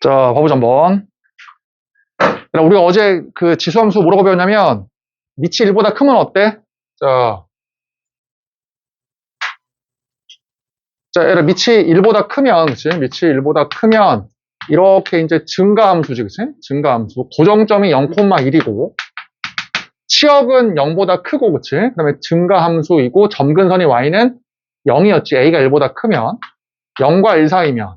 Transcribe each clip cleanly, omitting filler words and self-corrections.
자, 봐보자, 한번. 우리가 어제 그 지수함수 뭐라고 배웠냐면, 밑이 1보다 크면 어때? 자, 얘를 밑이 1보다 크면, 그치? 밑이 1보다 크면, 이렇게 이제 증가함수지, 그치? 증가함수. 고정점이 0,1이고, 치역은 0보다 크고, 그치? 그 다음에 증가함수이고, 점근선이 y는 0이었지. a가 1보다 크면. 0과 1 사이면.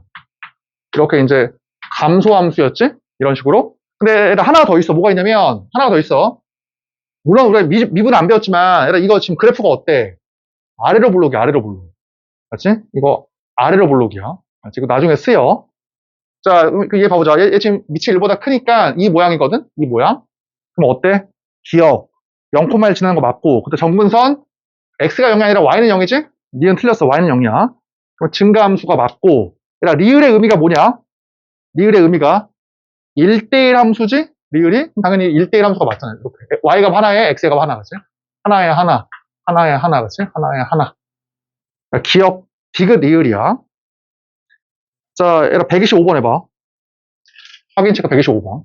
이렇게 이제 감소함수였지? 이런 식으로. 근데 얘들 하나 더 있어. 뭐가 있냐면, 하나가 더 있어. 물론 우리가 미분 안 배웠지만, 얘들 이거 지금 그래프가 어때? 아래로 볼록이야, 아래로 볼록. 맞지? 이거 아래로 볼록이야. 맞지? 이거 나중에 쓰여. 자, 얘 봐보자. 얘 지금 밑이 1보다 크니까 이 모양이거든? 이 모양. 그럼 어때? 기억. 0,1 지나는 거 맞고. 근데 정근선, x가 0이 아니라 y는 0이지? 니은 틀렸어. y는 0이야. 그럼 증가함수가 맞고. 얘들아, 리을의 의미가 뭐냐? 리을의 의미가 1대1 함수지? 리을이? 당연히 1대1 함수가 맞잖아요. 이렇게. y가 하나에 x가 하나, 그치? 하나에 하나, 하나에 하나, 그치? 하나에 하나. 그러니까 기억, 디귿 리을이야. 자, 얘들아, 125번 해봐. 확인 체크 125번.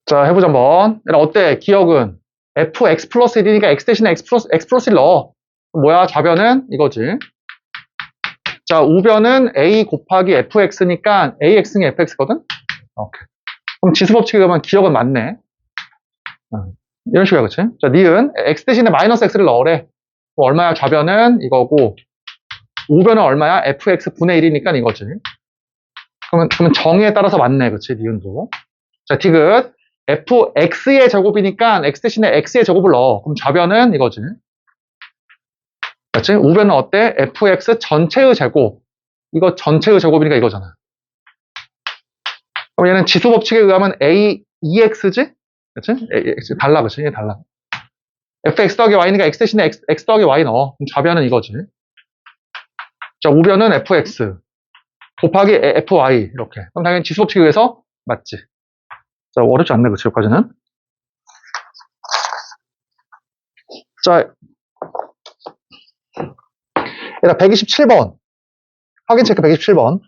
자, 해보자 한번. 얘들아, 어때? 기억은 fx 플러스 1이니까 x 대신에 x 플러스 1 넣어. 뭐야? 좌변은 이거지. 자, 우변은 a 곱하기 fx니까 ax는 fx거든? 오케이. 그럼 지수법칙에 가면 기억은 맞네. 이런 식이야, 그치? 자, 니은 x 대신에 마이너스 x를 넣으래. 그럼 얼마야? 좌변은 이거고, 우변은 얼마야? fx 분의 1이니까 이거지. 그러면 정의에 따라서 맞네, 그치? 니은도. 자, 디귿 fx의 제곱이니까 x 대신에 x의 제곱을 넣어. 그럼 좌변은 이거지. 맞지? 우변은 어때? fx 전체의 제곱. 이거 전체의 제곱이니까 이거잖아. 그럼 얘는 지수 법칙에 의하면 a 2x지? 그치? 달라, 그치? 얘 달라. fx 더하기 y니까 x 대신에 x 더하기 y 넣어. 그럼 좌변은 이거지. 자, 우변은 fx 곱하기 fy 이렇게. 그럼 당연히 지수 법칙에 의해서 맞지. 자, 어렵지 않네, 그치? 여기까지는. 자, 얘들아, 127번. 확인 체크 127번.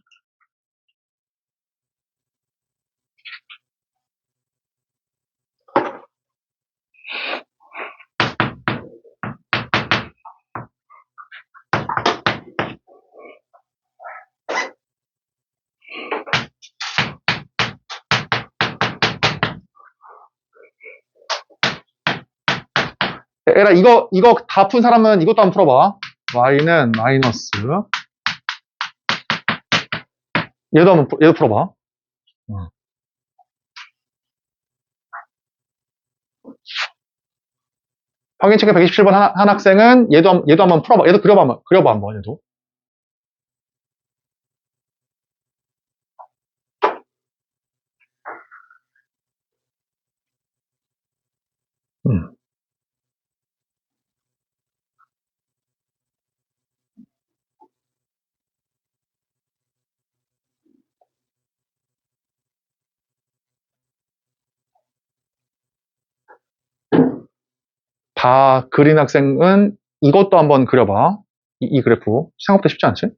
얘들아, 이거 다 푼 사람은 이것도 한번 풀어봐. y는 마이너스. 얘도 풀어봐. 확인 체크 127번 한 학생은 얘도 한번 풀어봐. 얘도 그려봐 한번, 얘도. 음. 다 그린 학생은 이것도 한번 그려봐. 이 그래프. 생각보다 쉽지 않지?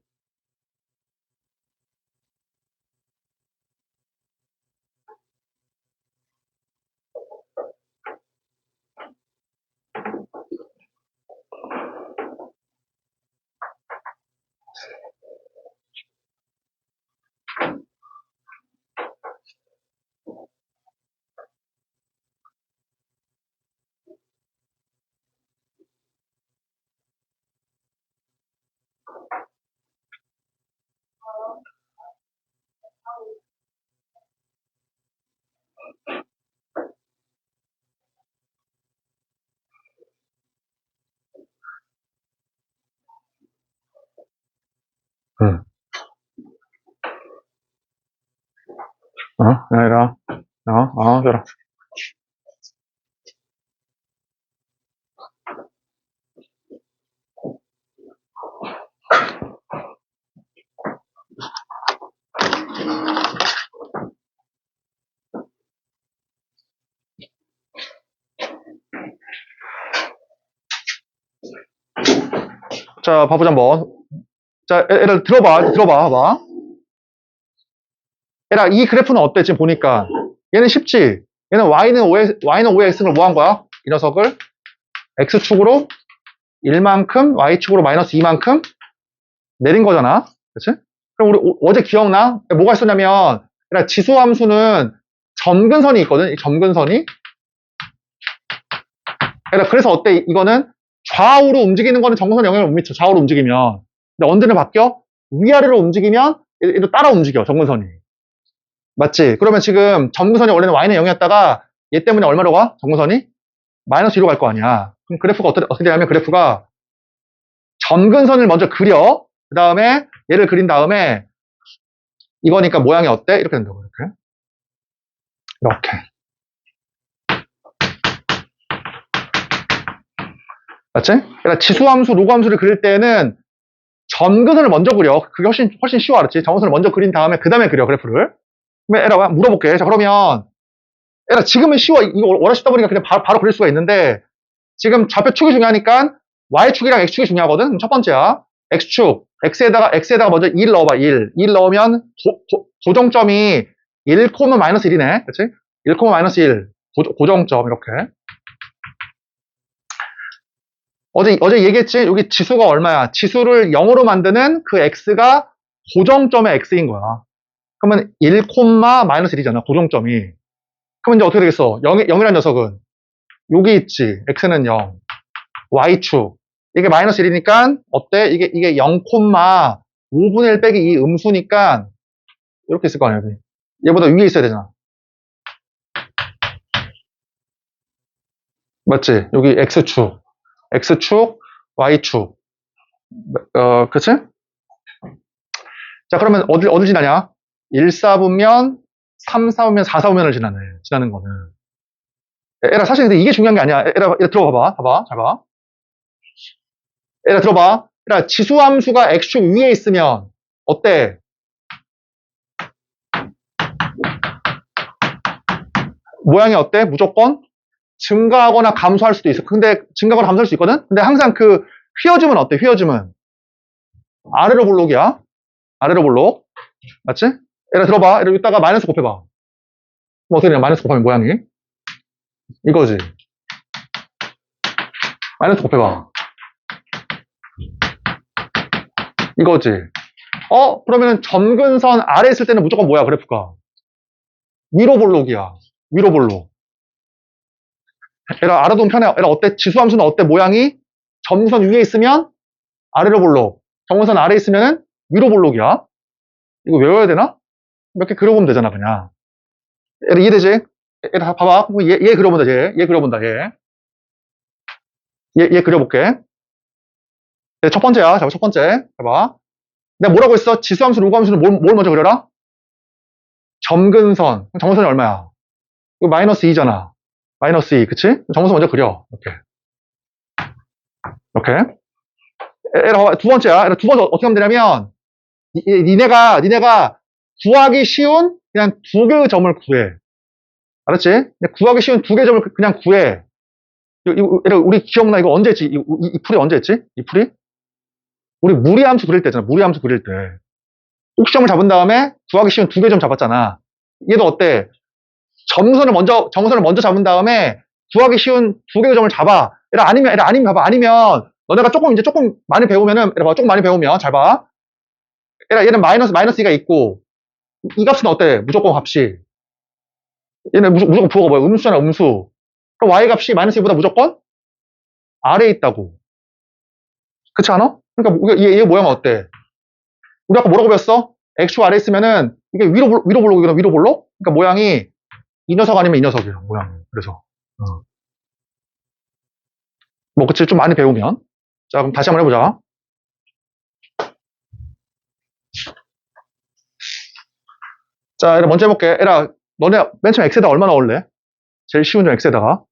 얘들아. 얘들아. 자, 봐보자, 한번. 자, 얘들 들어봐. 얘들아, 이 그래프는 어때? 지금 보니까. 얘는 쉽지? 얘는 y는 5의 x를 뭐 한 거야? 이 녀석을 x축으로 1만큼, y축으로 마이너스 2만큼 내린 거잖아. 그치? 그럼 우리 어제 기억나? 뭐가 있었냐면, 얘들아, 지수함수는 점근선이 있거든? 이 점근선이. 얘들아, 그래서 어때? 이거는 좌우로 움직이는 거는 점근선 영향을 못 미쳐. 좌우로 움직이면. 근데 언제는 바뀌어? 위아래로 움직이면 얘도 따라 움직여, 점근선이. 맞지? 그러면 지금 점근선이 원래는 y는 0이었다가 얘 때문에 얼마로 가? 점근선이? 마이너스 2로 갈 거 아니야. 그럼 그래프가 어떻게 되냐면 그래프가 점근선을 먼저 그려. 그 다음에 얘를 그린 다음에 이거니까 모양이 어때? 이렇게 된다고, 이렇게. 이렇게. 맞지? 그러니까 지수함수, 로그함수를 그릴 때는 점근선을 먼저 그려. 그게 훨씬 쉬워, 알았지? 점근선을 먼저 그린 다음에 그 다음에 그려, 그래프를. 그러면 에라 물어볼게. 자, 그러면 에라 지금은 쉬워. 이거 워낙 쉽다 보니까 그냥 바로 그릴 수가 있는데 지금 좌표축이 중요하니까 y축이랑 x축이 중요하거든. 그럼 첫 번째야. x축. x에다가 먼저 1 넣어봐. 1 넣으면 고정점이 1, 마이너스 1이네. 그치? 1, 마이너스 1. 고정점, 이렇게. 어제 얘기했지? 여기 지수가 얼마야? 지수를 0으로 만드는 그 x가 고정점의 x인 거야. 그러면 1, 마이너스 1이잖아. 고정점이. 그러면 이제 어떻게 되겠어? 0이란 녀석은 여기 있지. x는 0. y축. 이게 마이너스 1이니까 어때? 이게 0, 5분의 1 빼기 2 음수니까 이렇게 있을 거 아니야. 얘보다 위에 있어야 되잖아. 맞지? 여기 x축, y축. 그치? 자, 그러면 어딜 지나냐? 1, 4분면, 3, 4분면, 4, 4분면을 지나는 거는. 에라, 사실 근데 이게 중요한 게 아니야. 에라 들어봐봐. 잘 봐. 에라, 들어봐. 에라, 지수함수가 x축 위에 있으면, 어때? 모양이 어때? 무조건 증가하거나 감소할 수도 있어. 근데 증가하거나 감소할 수 있거든? 근데 항상 그 휘어짐은 어때? 휘어짐은 아래로 볼록이야. 아래로 볼록. 맞지? 얘를 들어봐. 얘를 이따가 마이너스 곱해봐. 그럼 어떻게 되냐? 마이너스 곱하면 모양이. 이거지. 마이너스 곱해봐. 이거지. 그러면은 점근선 아래 있을 때는 무조건 뭐야, 그래프가? 위로 볼록이야. 위로 볼록. 얘라 알아두면 편해. 얘라 어때? 지수함수는 어때? 모양이? 점선 위에 있으면 아래로 볼록. 점선 아래 있으면은 위로 볼록이야. 이거 외워야 되나? 몇 개 그려보면 되잖아, 그냥. 얘 이해되지? 얘 봐봐. 얘 그려본다, 얘 그려본다, 얘 그려볼게. 첫 번째야. 자, 첫 번째. 봐봐. 내가 뭐라고 했어? 지수함수, 로그함수는 뭘 먼저 그려라? 점근선. 점근선이 얼마야? 이거 마이너스 2잖아. 마이너스 2, 그치? 점근선 먼저 그려. 이렇게. 얘라 봐봐. 두 번째야. 얘라 두 번째 어떻게 하면 되냐면, 니네가 구하기 쉬운 그냥 두 개의 점을 구해. 알았지? 구하기 쉬운 두 개의 점을 그냥 구해. 우리 기억나? 이거 언제 했지? 이 풀이 언제 했지? 이 풀이? 우리 무리함수 그릴 때잖아. 무리함수 그릴 때. 꼭지점을 잡은 다음에 구하기 쉬운 두 개 점 잡았잖아. 얘도 어때? 점선을 먼저 잡은 다음에 구하기 쉬운 두 개의 점을 잡아. 아니면 봐봐. 아니면 너네가 조금 많이 배우면은 조금 많이 배우면 잘 봐. 얘는 마이너스 2가 있고 이 값은 어때? 무조건 값이. 얘는 무조건 부호가 뭐야? 음수잖아, 음수. 그럼 y 값이 마이너스 2보다 무조건 아래에 있다고. 그렇지 않아? 그러니까 얘 모양은 어때? 우리 아까 뭐라고 배웠어? x축 아래에 있으면은 이게 위로 볼록이거든, 위로 볼록? 그러니까 모양이 이 녀석 아니면 이 녀석이야, 모양이. 그래서. 뭐, 그치, 좀 많이 배우면. 자, 그럼 다시 한번 해보자. 자, 얘라 먼저 해볼게. 얘라, 너네 맨 처음 x에다 얼마 넣을래? 제일 쉬운 점 x에다가.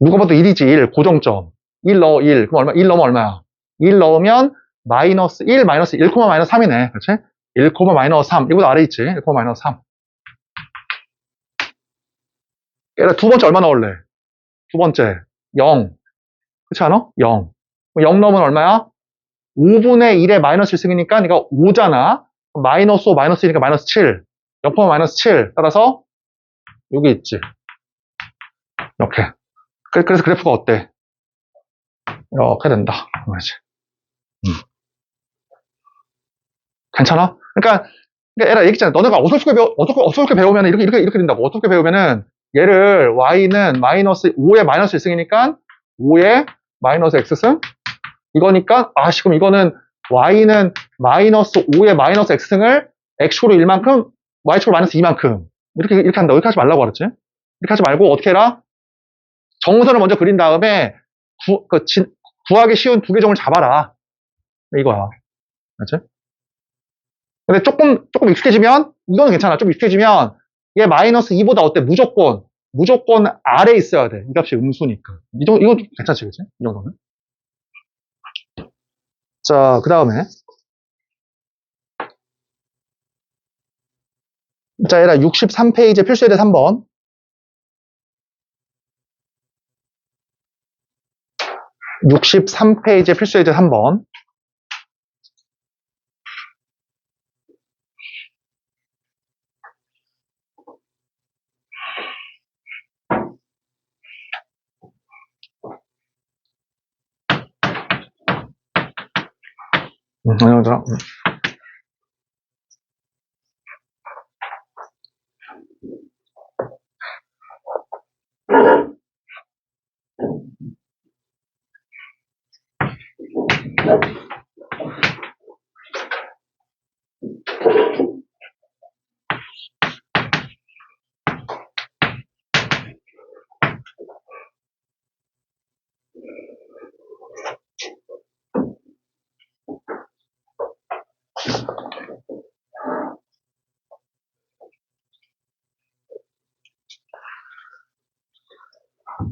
누가 봐도 1이지, 1. 고정점. 1 넣어, 1. 그럼 얼마? 1 넣으면 얼마야? 1 넣으면 마이너스 1, 마이너스 1, 마이너스 3이네. 그렇지? 1, 마이너스 3. 이거보다 아래 있지? 1, 마이너스 3. 얘라 두 번째 얼마 넣을래? 두 번째. 0. 그렇지 않아? 0. 0 넣으면 얼마야? 5분의 1에 마이너스 1승이니까 이거 5잖아. 마이너스 5, 마이너스 1이니까 마이너스 7. 0, 마이너스 7. 따라서 여기 있지. 이렇게. 그래서 그래프가 어때? 이렇게 된다. 그렇지. 괜찮아? 그러니까 얘라 얘기했잖아. 너네가 어떻게 배우면 이렇게 된다고. 어떻게 배우면은 얘를 y는 마이너스 5에 마이너스 1승이니까 5에 마이너스 x승 이거니까 그럼 이거는 y는 마이너스 5에 마이너스 x승을 x축으로 1만큼 y축으로 마이너스 2만큼 이렇게 한다. 이렇게 하지 말라고 그랬지? 이렇게 하지 말고 어떻게 해라? 정선을 먼저 그린 다음에 구하기 쉬운 두 개 정을 잡아라. 이거야. 그렇지? 근데 조금 익숙해지면 이거는 괜찮아. 좀 익숙해지면 얘 마이너스 2보다 어때? 무조건 아래에 있어야 돼. 이 값이 음수니까. 이건 괜찮지, 그치? 이 정도는. 자, 그 다음에. 자, 얘라 63페이지 필수예제 3번. 63페이지 필수예제 3번. 얘들아.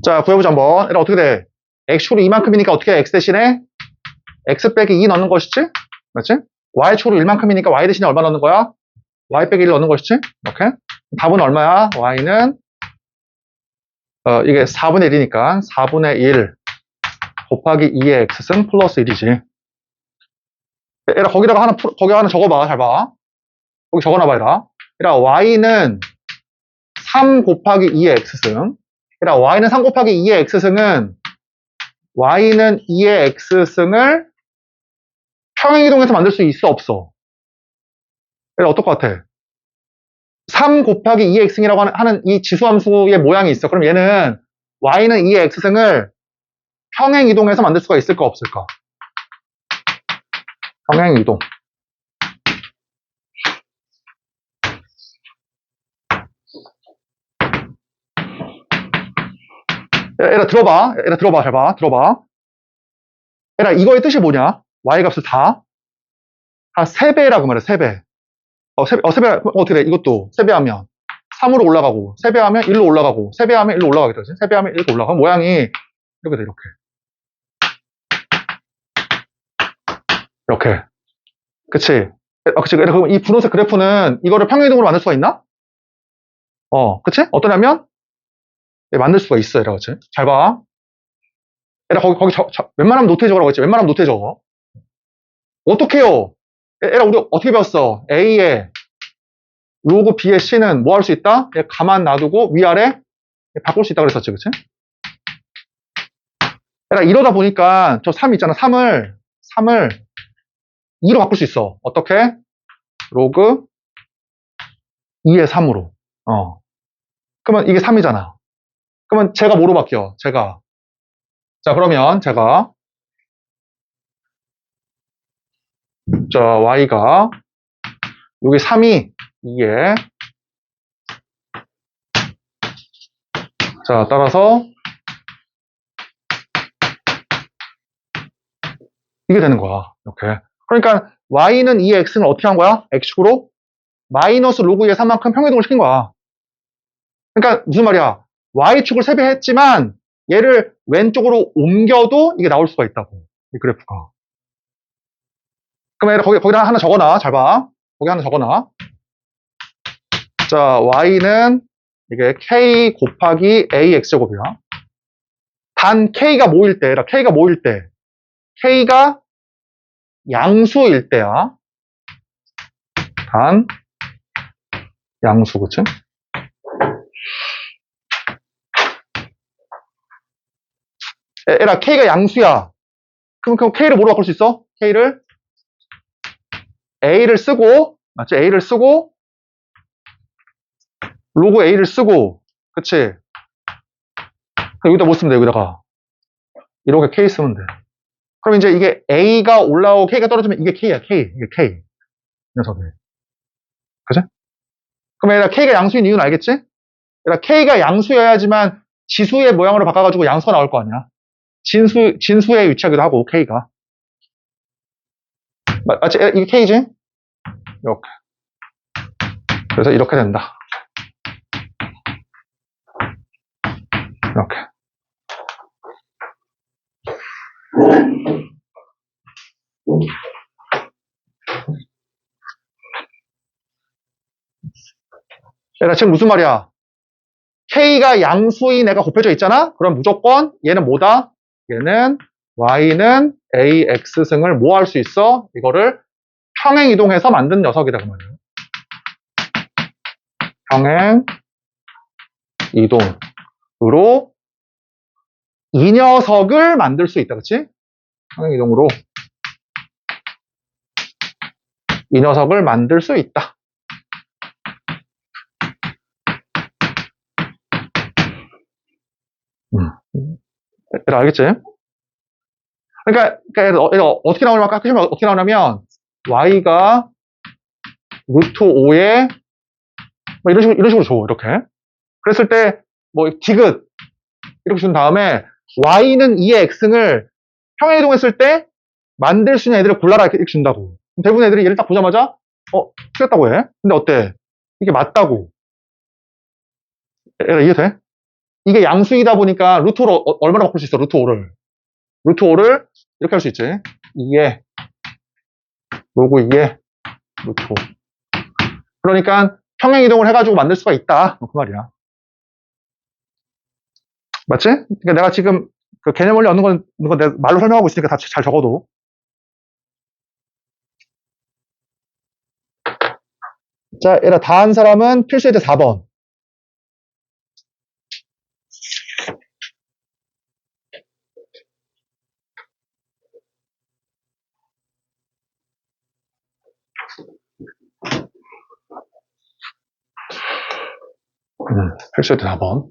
자, 구해보자 한번. 얘라 어떻게 돼? x축으로 이만큼이니까 어떻게 해? x 대신에 x 빼기 2 넣는 것이지? 맞지? y축으로 1만큼이니까 y 대신에 얼마 넣는 거야? y 빼기 1 넣는 것이지? 이렇게. 답은 얼마야? y는 이게 4분의 1이니까 4분의 1 곱하기 2의 x승 플러스 1이지. 얘라 거기 하나 적어봐. 잘 봐. 거기 적어놔봐, 얘라. 얘라 y는 3 곱하기 2의 x승. 얘라 y는 3 곱하기 2의 x승은 y는 2의 x승을 평행이동해서 만들 수 있어, 없어? 얘라 어떨 것 같아? 3 곱하기 2의 x승이라고 하는 이 지수함수의 모양이 있어. 그럼 얘는 y는 2의 x승을 평행이동해서 만들 수가 있을까, 없을까? 평행이동. 얘라 들어봐. 잘 봐. 들어봐. 얘라 이거의 뜻이 뭐냐? y 값을 다 3배라고 말해. 3배. 3배 어떻게 돼? 이것도 3배하면 3으로 올라가고 3배하면 1로 올라가고 3배하면 1로 올라가겠다. 3배하면 1로 올라가. 모양이 이렇게 돼. 이렇게. 그치? 그치? 그럼 이 분홍색 그래프는 이거를 평행이동으로 만들 수가 있나? 그치? 어떠냐면 만들 수가 있어. 얘라 그치? 잘 봐. 얘라 거기 웬만하면 노트에 적으라고 했지. 웬만하면 노트에 적어. 어떻게 해요? 얘라 우리 어떻게 배웠어? A에 로그 B의 C는 뭐 할 수 있다? 가만 놔두고 위아래 바꿀 수 있다 그랬었지. 그치? 얘라 이러다 보니까 저 3 있잖아. 3을 2로 바꿀 수 있어. 어떻게? 로그 2의 3으로. 그러면 이게 3이잖아. 그러면 제가 뭐로 바뀌어? 제가. 자, 그러면 제가 자, y가 여기 3이 2에 자, 따라서 이게 되는 거야. 이렇게. 그러니까 y는 2의 x는 어떻게 한 거야? x축으로 마이너스 로그 2의 3만큼 평행이동을 시킨 거야. 그러니까 무슨 말이야? y축을 세배했지만 얘를 왼쪽으로 옮겨도 이게 나올 수가 있다고. 이 그래프가. 그럼 얘를 거기다 하나 적어놔. 잘 봐. 거기 하나 적어놔. 자, y는 이게 k 곱하기 ax제곱이야. 단 k가 뭐일 때, k가 뭐일 때, k가 양수일 때야. 단 양수, 그치? 에라, k가 양수야. 그럼 k를 뭐로 바꿀 수 있어? k를 a를 쓰고, 맞지? a를 쓰고, 로그 a를 쓰고, 그치? 여기다 못 쓰면 돼, 여기다가. 이렇게 k 쓰면 돼. 그럼 이제 이게 a가 올라오고 k가 떨어지면 이게 k야, k. 이게 k. 녀석이. 그치? 그럼 얘가 k가 양수인 이유는 알겠지? 얘가 k가 양수여야지만 지수의 모양으로 바꿔가지고 양수가 나올 거 아니야. 진수에 위치하기도 하고, k가. 맞지? 이게 k지? 이렇게. 그래서 이렇게 된다. 이렇게. 얘가 지금 무슨 말이야? k가 양수인 애가 곱해져 있잖아? 그럼 무조건 얘는 뭐다? 얘는 y는 ax승을 뭐 할 수 있어? 이거를 평행 이동해서 만든 녀석이다 그 말이에요. 평행 이동으로 이 녀석을 만들 수 있다, 그치? 평행 이동으로 이 녀석을 만들 수 있다. 알겠지? 그러니까 어떻게 나오냐면 깎으시면 어떻게 나오냐면 y가 루트 5에 뭐 이런 식으로 줘, 이렇게. 그랬을 때 뭐 디귿 이렇게 준 다음에 y는 2의 x승을 평행 이동했을 때 만들 수 있는 애들을 골라라 이렇게 준다고. 대부분 애들이 얘를 딱 보자마자 틀렸다고 해. 근데 어때? 이게 맞다고. 얘가 이해돼? 이게 양수이다 보니까 루트 5를 얼마나 바꿀 수 있어? 루트 5를. 루트 5를 이렇게 할 수 있지. 2에 로그 2에 루트 5. 그러니까 평행 이동을 해가지고 만들 수가 있다. 그 말이야. 맞지? 그러니까 내가 지금 그 개념 원리 얻는 건 내가 말로 설명하고 있으니까 다 잘 적어도. 자, 얘라 다 한 사람은 필수에 대해 4번. 필수에 대해 4번.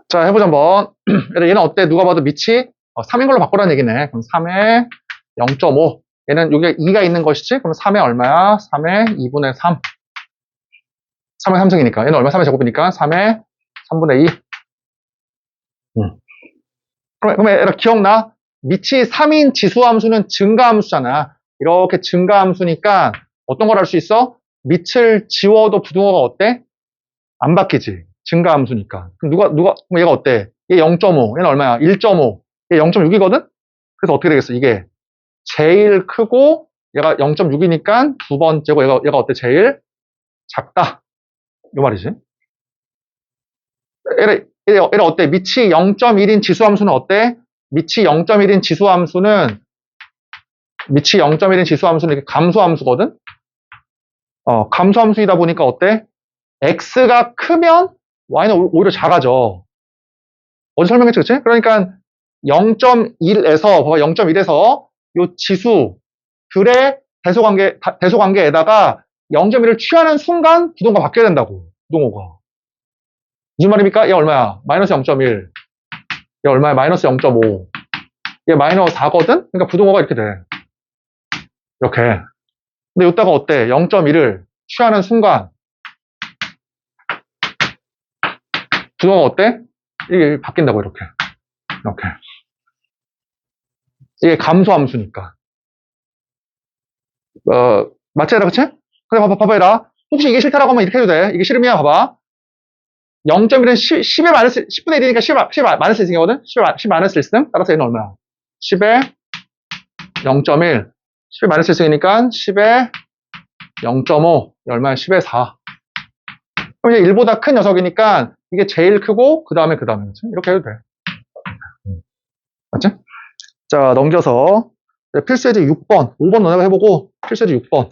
자, 해보자 한번. 얘는 어때? 누가 봐도 밑이 3인 걸로 바꾸라는 얘기네. 그럼 3에 0.5. 얘는 여기에 2가 있는 것이지? 그럼 3에 얼마야? 3에 2분의 3. 3의 3승이니까. 얘는 얼마? 3의 제곱이니까 3에 3분의 2. 그럼 얘들아 기억나? 밑이 3인 지수함수는 증가함수잖아. 이렇게 증가함수니까 어떤 걸 알 수 있어? 밑을 지워도 부등호가 어때? 안 바뀌지. 증가함수니까. 그럼 그럼 얘가 어때? 얘 0.5, 얘는 얼마야? 1.5, 얘 0.6이거든? 그래서 어떻게 되겠어? 이게 제일 크고 얘가 0.6이니까 두 번째고 얘가 어때? 제일 작다. 요 말이지. 얘가 어때? 밑이 0.1인 지수함수는 어때? 밑이 0.1인 지수함수는 이렇게 감소함수거든? 감소함수이다 보니까 어때? x가 크면 y는 오히려 작아져. 어제 설명했지, 그치? 그러니까 0.1에서, 봐봐, 0.1에서 요 지수들의 대소관계에다가 0.1을 취하는 순간 부동호가 바뀌어야 된다고. 부동호가. 무슨 말입니까? 얘 얼마야? 마이너스 0.1. 얘 얼마야? 마이너스 0.5. 얘 마이너스 4거든? 그러니까 부동호가 이렇게 돼. 이렇게. 근데 이따가 어때? 0.1을 취하는 순간 부동호가 어때? 이게 바뀐다고, 이렇게. 이렇게. 이게 감소함수니까. 맞지? 그치? 근데 봐봐라. 혹시 이게 싫다라고 하면 이렇게 해도 돼. 이게 싫으면 봐봐. 0.1은 10의 마이너스, 10분의 1이니까 10의 마이너스 1승이거든? 10의 마이너스 1승? 따라서 얘는 얼마야? 10의 0.1. 10의 마이너스 1승이니까 10의 0.5. 얼마야? 10의 4. 그럼 이제 1보다 큰 녀석이니까 이게 제일 크고, 그 다음에. 이렇게 해도 돼. 맞지? 자, 넘겨서. 필수예제 6번. 5번 너네가 해보고, 필수예제 6번.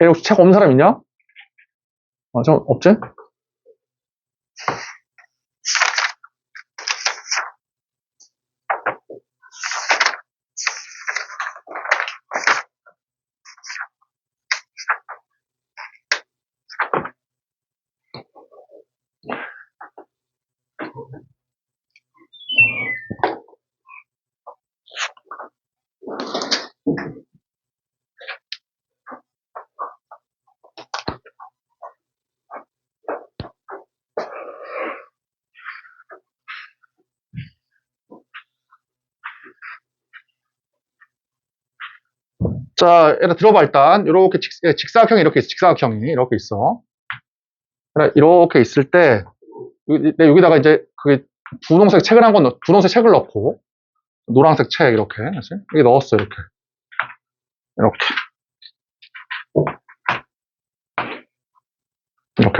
혹시 책 없는 사람 있냐? 없지? 자, 얘들아 들어봐 일단. 이렇게 직사각형이 이렇게 있어. 직사각형이 이렇게 있어. 이렇게 있을 때 여기다가 이제 그 분홍색 책을 분홍색 책을 넣고 노란색 책 이렇게 여기 넣었어 이렇게.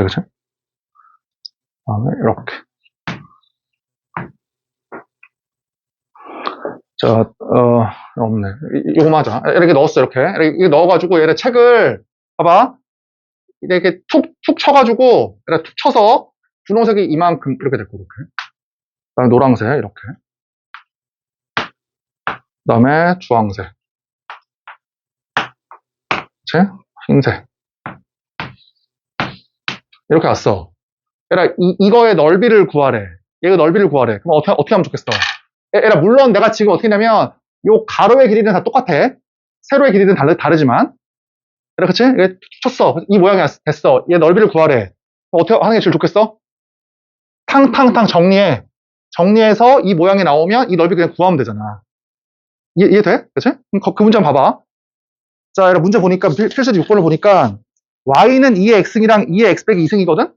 그치? 다음에 이렇게. 자, 없네. 이거만 하자. 이렇게 넣었어 이렇게 넣어가지고 얘네 책을 봐봐. 이렇게 툭 쳐가지고 얘네 툭 쳐서 분홍색이 이만큼 이렇게 됐고 이렇게. 그다음에 노란색 이렇게. 그다음에 주황색. 그치? 흰색. 이렇게 왔어. 얘라 이거의 넓이를 구하래. 얘가 넓이를 구하래. 그럼 어떻게 하면 좋겠어? 얘라 물론 내가 지금 어떻게 하냐면 요 가로의 길이는 다 똑같아. 세로의 길이는 다르지만. 얘라 그치? 얘 쳤어. 이 모양이 됐어. 얘 넓이를 구하래. 어떻게 하는 게 제일 좋겠어? 탕탕탕 정리해. 정리해서 이 모양이 나오면 이 넓이 그냥 구하면 되잖아. 이해돼? 그치? 그럼 그 문제 한번 봐봐. 자, 얘라 문제 보니까 필수제 6번을 보니까 y는 2의 x승이랑 2의 x 빼기 2승이거든?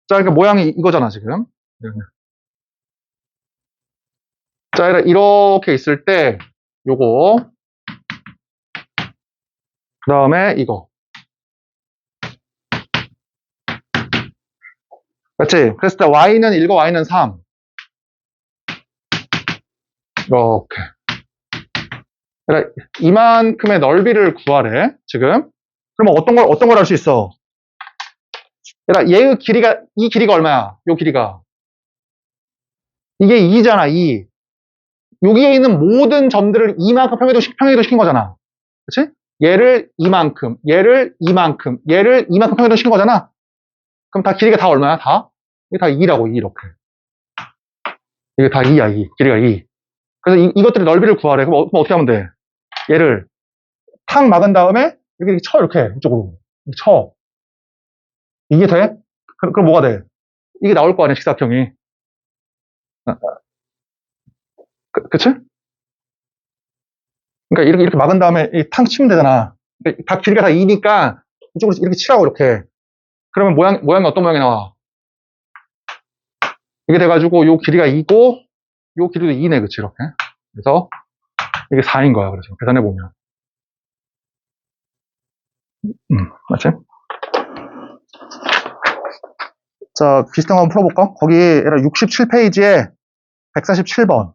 자, 그러니까 모양이 이거잖아, 지금. 자, 이렇게 있을 때, 요거. 그 다음에 이거. 그렇지? 그랬을 때 y는 1과 y는 3. 이렇게. 그러니까 이만큼의 넓이를 구하래, 지금. 그러면 어떤 걸 알 수 있어? 얘들아, 얘의 길이가, 이 길이가 얼마야? 요 길이가. 이게 2잖아, 2. 여기에 있는 모든 점들을 이만큼 평행이동시킨 거잖아. 그치? 얘를 이만큼, 얘를 이만큼, 얘를 이만큼 평행이동시킨 거잖아. 그럼 다 길이가 다 얼마야? 다? 이게 다 2라고, 2 이렇게. 이게 다 2야, 2. 길이가 2. 그래서 이것들의 넓이를 구하래. 그럼 어떻게 하면 돼? 얘를 탁 막은 다음에 이렇게 쳐, 이렇게. 이쪽으로. 쳐. 이게 돼? 그럼 뭐가 돼? 이게 나올 거 아니야, 직사각형이. 그치? 그러니까 이렇게 막은 다음에 탕 치면 되잖아. 다 길이가 다 2니까 이쪽으로 이렇게 치라고, 이렇게. 그러면 모양이 어떤 모양이 나와? 이게 돼가지고 요 길이가 2고 요 길이도 2네, 그치? 이렇게. 그래서 이게 4인 거야. 그래서 계산해보면. 맞지? 자, 비슷한 거 한번 풀어볼까? 거기 67페이지에 147번.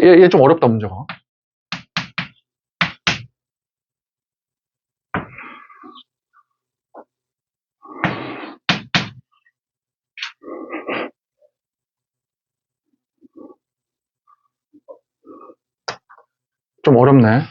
얘 좀 어렵다, 문제가. 좀 어렵네.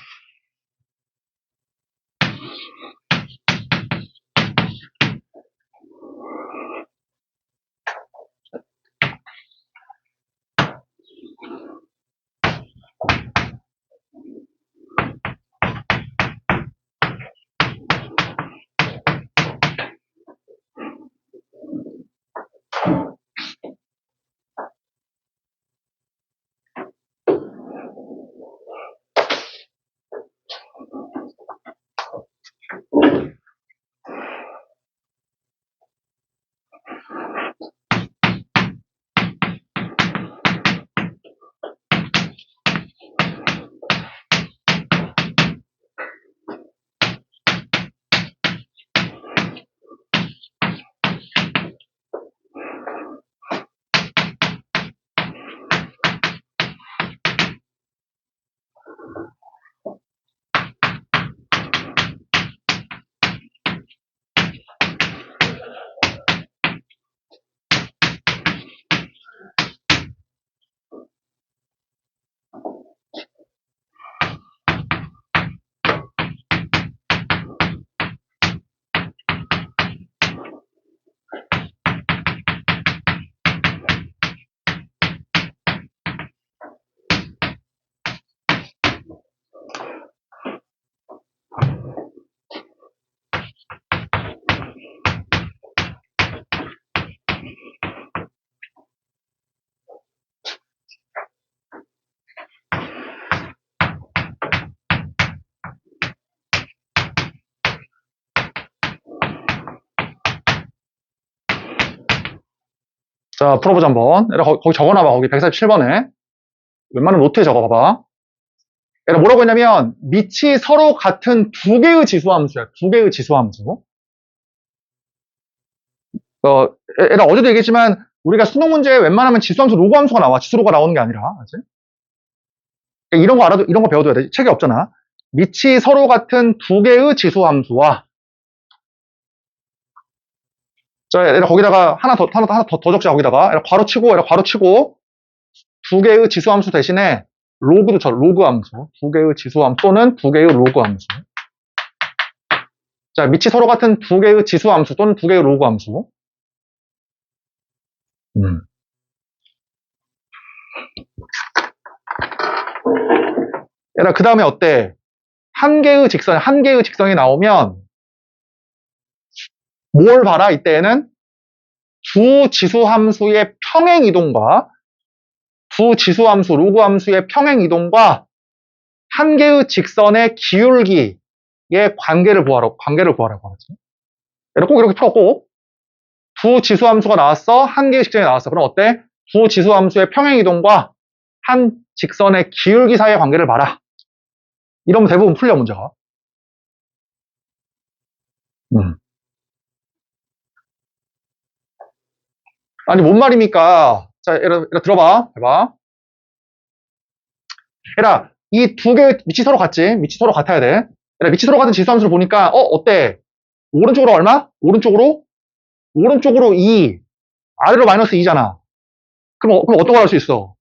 자, 풀어보자, 한번. 얘들아, 거기 적어놔봐. 거기 147번에. 웬만하면 노트에 적어봐봐. 얘들아, 뭐라고 했냐면, 밑이 서로 같은 두 개의 지수함수야. 두 개의 지수함수. 얘들아, 어제도 얘기했지만, 우리가 수능 문제에 웬만하면 지수함수, 로그함수가 나와. 지수로가 나오는 게 아니라. 알지? 이런 거 알아도, 이런 거 배워둬야 돼. 책에 없잖아. 밑이 서로 같은 두 개의 지수함수와, 자, 얘들아, 거기다가 하나 더 적자, 거기다가. 얘들아, 괄호치고, 두 개의 지수함수 대신에 로그도 쳐, 로그함수. 두 개의 지수함수 또는 두 개의 로그함수. 자, 밑이 서로 같은 두 개의 지수함수 또는 두 개의 로그함수. 얘들아, 그 다음에 어때? 한 개의 직선이 나오면 뭘 봐라? 이때에는 두 지수함수의 평행이동과 두 지수함수, 로그함수의 평행이동과 한 개의 직선의 기울기의 관계를 구하라고 하지. 꼭 이렇게 펴, 꼭. 두 지수함수가 나왔어. 한 개의 직선이 나왔어. 그럼 어때? 두 지수함수의 평행이동과 한 직선의 기울기 사이의 관계를 봐라. 이러면 대부분 풀려, 문제가. 아니, 뭔 말입니까? 자, 얘라 들어봐. 해봐. 얘라, 이 두 개의 밑이 서로 같지? 밑이 서로 같아야 돼. 얘라, 밑이 서로 같은 지수함수를 보니까, 어때? 오른쪽으로 얼마? 오른쪽으로 2, 아래로 마이너스 2잖아. 그럼 어떤 걸 할 수 있어?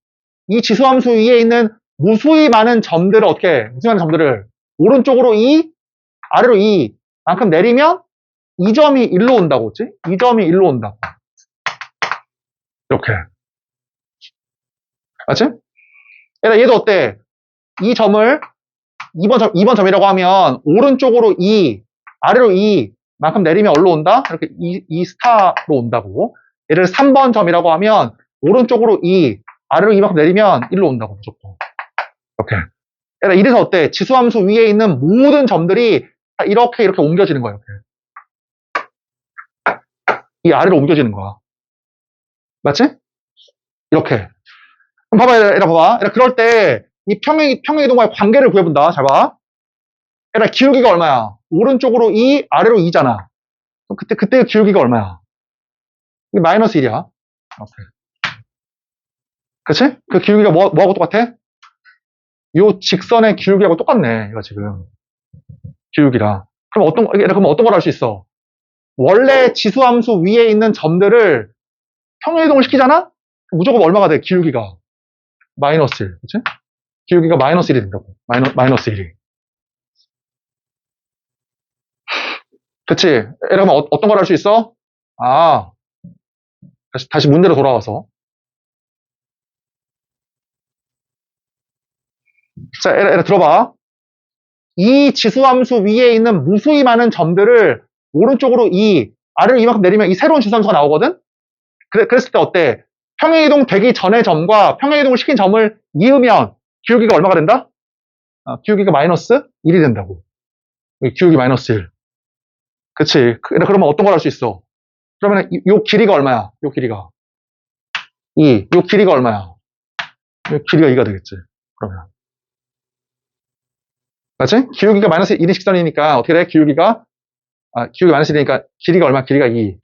이 지수함수 위에 있는 무수히 많은 점들을 어떻게 해? 무수히 많은 점들을 오른쪽으로 2, 아래로 2 만큼 내리면 이 점이 1로 온다고, 그치? 이 점이 1로 온다고. 이렇게. 맞지? 얘도 어때? 이 점을 2번 점이라고 하면 오른쪽으로 2, 아래로 2 만큼 내리면 어디로 온다? 이렇게 2 스타로 온다고. 얘를 3번 점이라고 하면 오른쪽으로 2, 아래로 2만큼 내리면 1로 온다고, 무조건. 이렇게. 이래서 어때? 지수함수 위에 있는 모든 점들이 다 이렇게 옮겨지는 거야, 이렇게. 이 아래로 옮겨지는 거야. 맞지? 이렇게. 그럼 봐봐, 얘들아, 봐봐. 그럴 때, 이 평행이동과의 관계를 구해본다. 잘 봐. 기울기가 얼마야? 오른쪽으로 2, 아래로 2잖아. 그럼 그때 기울기가 얼마야? 이게 마이너스 1이야. 오케이. 그치? 그 기울기가 뭐하고 똑같아? 요 직선의 기울기하고 똑같네. 이거 지금. 기울기랑. 그럼 어떤 걸 할 수 있어? 원래 지수함수 위에 있는 점들을 평행이동을 시키잖아? 무조건 얼마가 돼? 기울기가. 마이너스 1. 그치? 기울기가 마이너스 1이 된다고. 마이너스 1이. 그치? 그러면 어떤 걸 할 수 있어? 다시 문제로 돌아와서. 자, 얘들아 들어봐. 이 지수함수 위에 있는 무수히 많은 점들을 오른쪽으로 2, 아래로 이만큼 내리면 이 새로운 지수함수가 나오거든? 그랬을 때 어때? 평행이동 되기 전의 점과 평행이동을 시킨 점을 이으면 기울기가 얼마가 된다? 기울기가 마이너스 1이 된다고. 기울기 마이너스 1. 그치? 그러면 어떤 걸 할 수 있어? 그러면 요 길이가 얼마야? 요 길이가 2. 요 길이가 얼마야? 요 길이가 2가 되겠지. 그러면. 맞지? 기울기가 마이너스 1인 직선이니까 어떻게 돼? 기울기가 마이너스 1이니까 길이가 얼마? 길이가 2.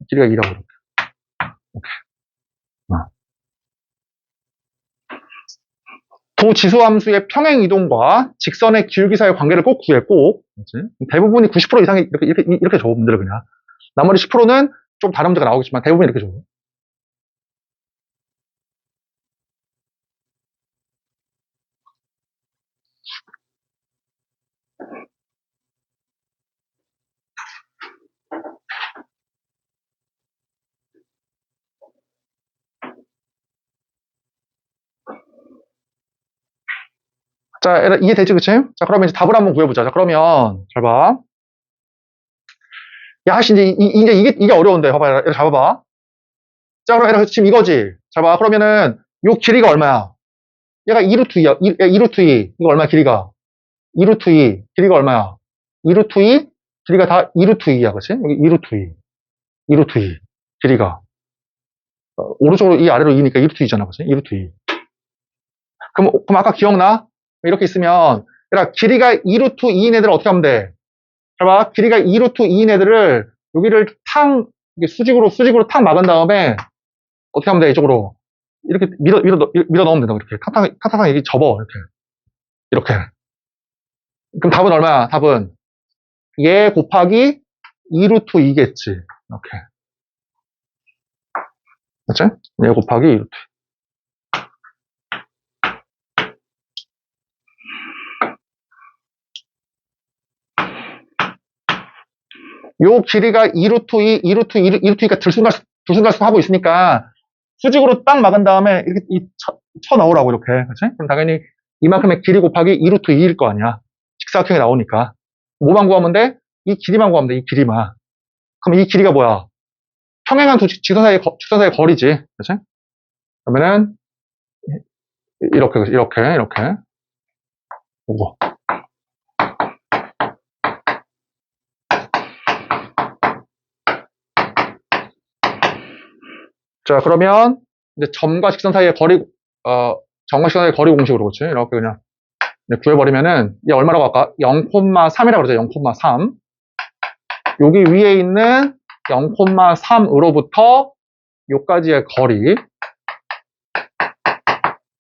길이가 2라고 그래. 오케이. 두 지수함수의 평행이동과 직선의 기울기 사이의 관계를 꼭 구해, 꼭. 그치? 대부분이 90% 이상이 이렇게 줘, 문제를 그냥. 나머지 10%는 좀 다른 문제가 나오겠지만 대부분 이렇게 줘. 자, 이해되지, 그치? 자, 그러면 이제 답을 한번 구해보자. 자, 그러면, 잘 봐. 야, 이제 이게 어려운데. 봐봐, 얘를 잡아봐. 자, 그럼 지금 이거지. 잘 봐. 그러면은, 요 길이가 얼마야? 얘가 2루트 2야. 2루트 2. 이거 얼마야, 길이가? 2루트 2. 길이가 얼마야? 2루트 2. 길이가 다 2루트 2야, 그치? 여기 2루트 2. 2루트 2. 길이가. 오른쪽으로 2, 아래로 2니까 2루트 2잖아, 그치? 2루트 2. 그럼 아까 기억나? 이렇게 있으면, 얘들아, 길이가 2루트 2인 애들을 어떻게 하면 돼? 잘 봐. 길이가 2루트 2인 애들을, 여기를 수직으로 탁 막은 다음에, 어떻게 하면 돼? 이쪽으로. 이렇게 밀어 넣으면 된다고, 이렇게. 탁탁탁 이렇게 접어, 이렇게. 이렇게. 그럼 답은 얼마야? 답은 얘 곱하기 2루트 2겠지. 이렇게. 맞지? 얘 곱하기 2루트. 요 길이가 2루트 2, 2루트 2가 들쑥날쑥 하고 있으니까 수직으로 딱 막은 다음에 이렇게 쳐 넣으라고 이렇게. 그치? 그럼 당연히 이만큼의 길이 곱하기 2루트 2일 거 아니야. 직사각형이 나오니까. 뭐만 구하면 돼? 이 길이만 구하면 돼. 이 길이만. 그럼 이 길이가 뭐야? 평행한 두 직선 사이의 거리지. 그치? 그러면은 이렇게. 요거. 자, 그러면 이제 점과 직선 사이의 거리, 점과 직선 사이의 거리 공식으로, 그렇지? 이렇게 그냥 구해버리면은, 이게 얼마라고 할까? 0,3이라고 그러죠. 0,3. 여기 위에 있는 0,3으로부터 요까지의 거리.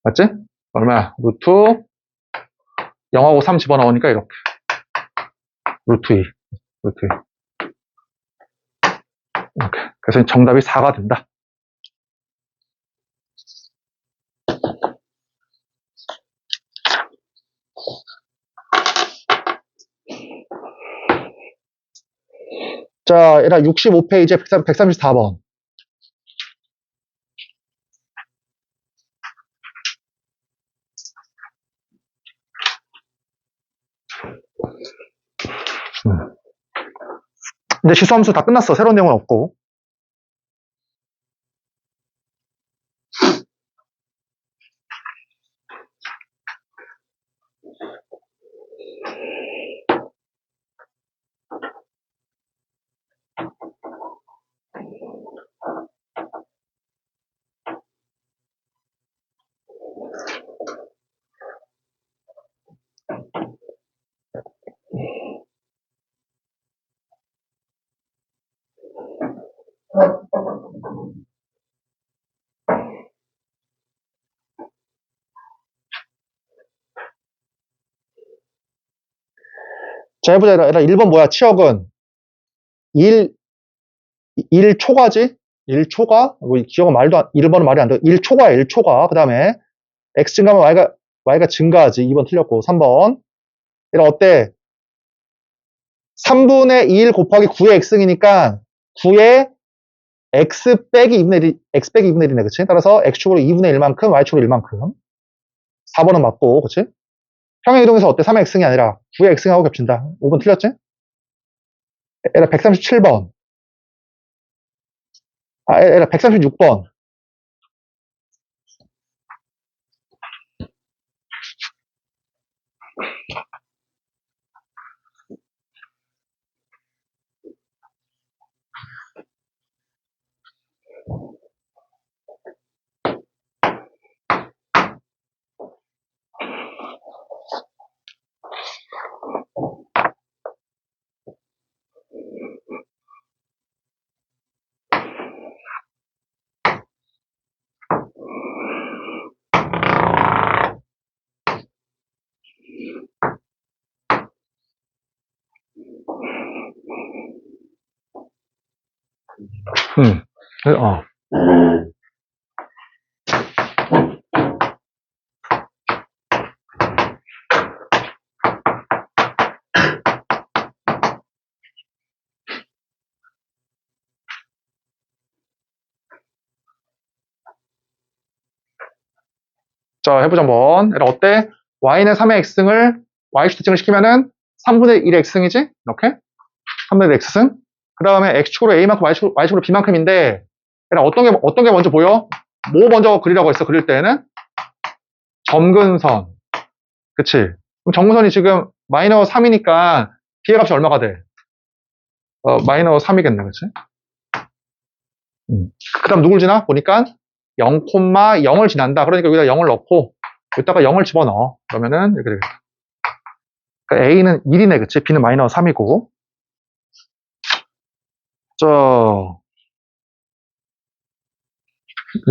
맞지? 얼마야? 루트 0하고 3 집어넣으니까 이렇게. 루트 2. 이렇게. 그래서 정답이 4가 된다. 자, 얘들아 65페이지에 134번. 이제 지수함수 다 끝났어. 새로운 내용은 없고. 자, 해보자. 얘들아 1번 뭐야? 치역은 1초가지? 1초가? 뭐, 기억은 1번은 말이 안 돼. 1초가, 1초가. 그 다음에, x 증가하면 y가 증가하지. 2번 틀렸고. 3번. 얘들아, 어때? 3분의 1 곱하기 9의 x이니까, 9의 x 빼기 2분의 1이네. 그치? 따라서 x축으로 2분의 1만큼, y축으로 1만큼. 4번은 맞고, 그치? 평행 이동에서 어때? 3의 x이 아니라 9의 x하고 겹친다. 5번 틀렸지? 얘들아, 137번. 얘들아, 136번. 어. 자, 해보자, 한번. 얘들아, 어때? y는 3의 x승을 y축 대칭을 시키면은 3분의 1의 x승이지? 이렇게? 3분의 1의 x승. 그 다음에 x축으로 a만큼, y축으로 b만큼인데, 얘들아, 어떤 게 먼저 보여? 뭐 먼저 그리라고 했어, 그릴 때는? 점근선. 그치? 그럼 점근선이 지금 마이너 3이니까 b의 값이 얼마가 돼? 마이너 3이겠네, 그치? 그 다음 누굴 지나? 보니까 0,0을 지난다. 그러니까 여기다 0을 넣고, 여기다가 0을 집어넣어. 그러면은, 이렇게 되겠다. 그러니까 A는 1이네, 그치? B는 마이너 3이고.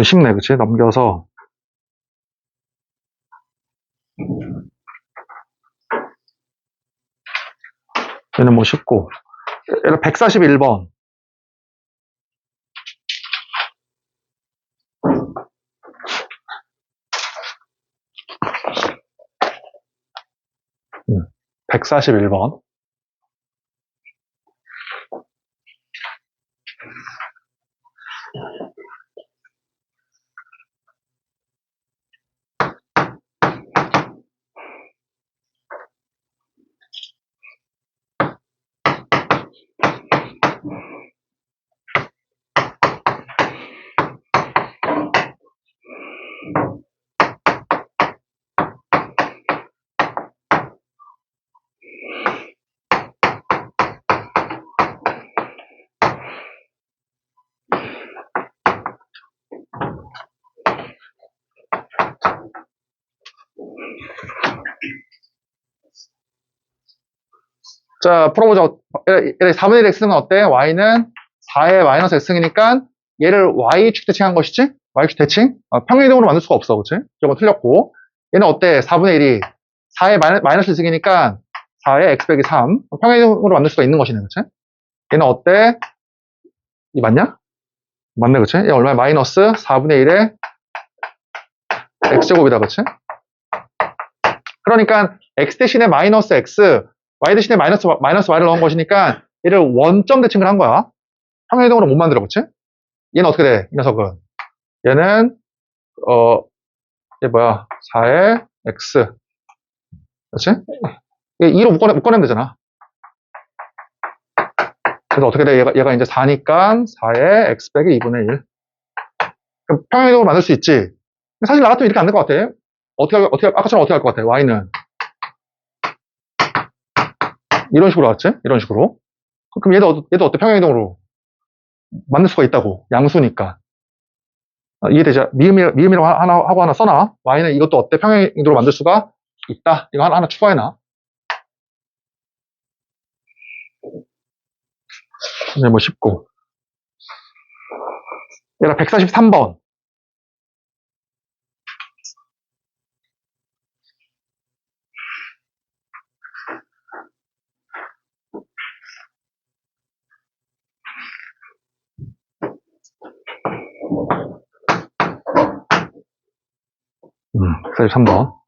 쉽네, 그치? 넘겨서. 얘는 뭐 쉽고. 얘는 141번. 응. 141번. 자, 풀어보자. 4분의 1 x는 어때? y는 4의 마이너스 x승이니까 얘를 y축 대칭한 것이지? y축 대칭? 평행이동으로 만들 수가 없어. 그치? 이거 틀렸고. 얘는 어때? 4분의 1이 4의 마이너스 x승이니까 4의 x 빼기 3. 평행이동으로 만들 수가 있는 것이네. 그치? 얘는 어때? 이 맞냐? 맞네. 그치? 얘 얼마야? 마이너스 4분의 1의 x제곱이다. 그치? 그러니까 x 대신에 마이너스 x, y 대신에 마이너스 y를 넣은 것이니까 얘를 원점 대칭을 한 거야. 평행이동으로 못 만들어. 그치? 얘는 어떻게 돼? 이 녀석은. 얘는 얘 뭐야? 4의 x. 그치? 얘 2로 묶어내면 되잖아. 그래서 어떻게 돼? 얘가 이제 4니까 4의 x 빼기 2분의 1. 그럼 평행이동으로 만들 수 있지. 근데 사실 나 같으면 이렇게 안 될 것 같아. 아까처럼 어떻게 할 것 같아? y는. 이런 식으로 왔지? 이런 식으로. 그럼 얘도 어때? 평행이동으로 만들 수가 있다고. 양수니까. 이해되죠? 미음이라고 하나 써놔. y는 이것도 어때? 평행이동으로 만들 수가 있다. 이거 하나 추가해놔. 네, 뭐 쉽고. 얘가 143번. 음, 143번.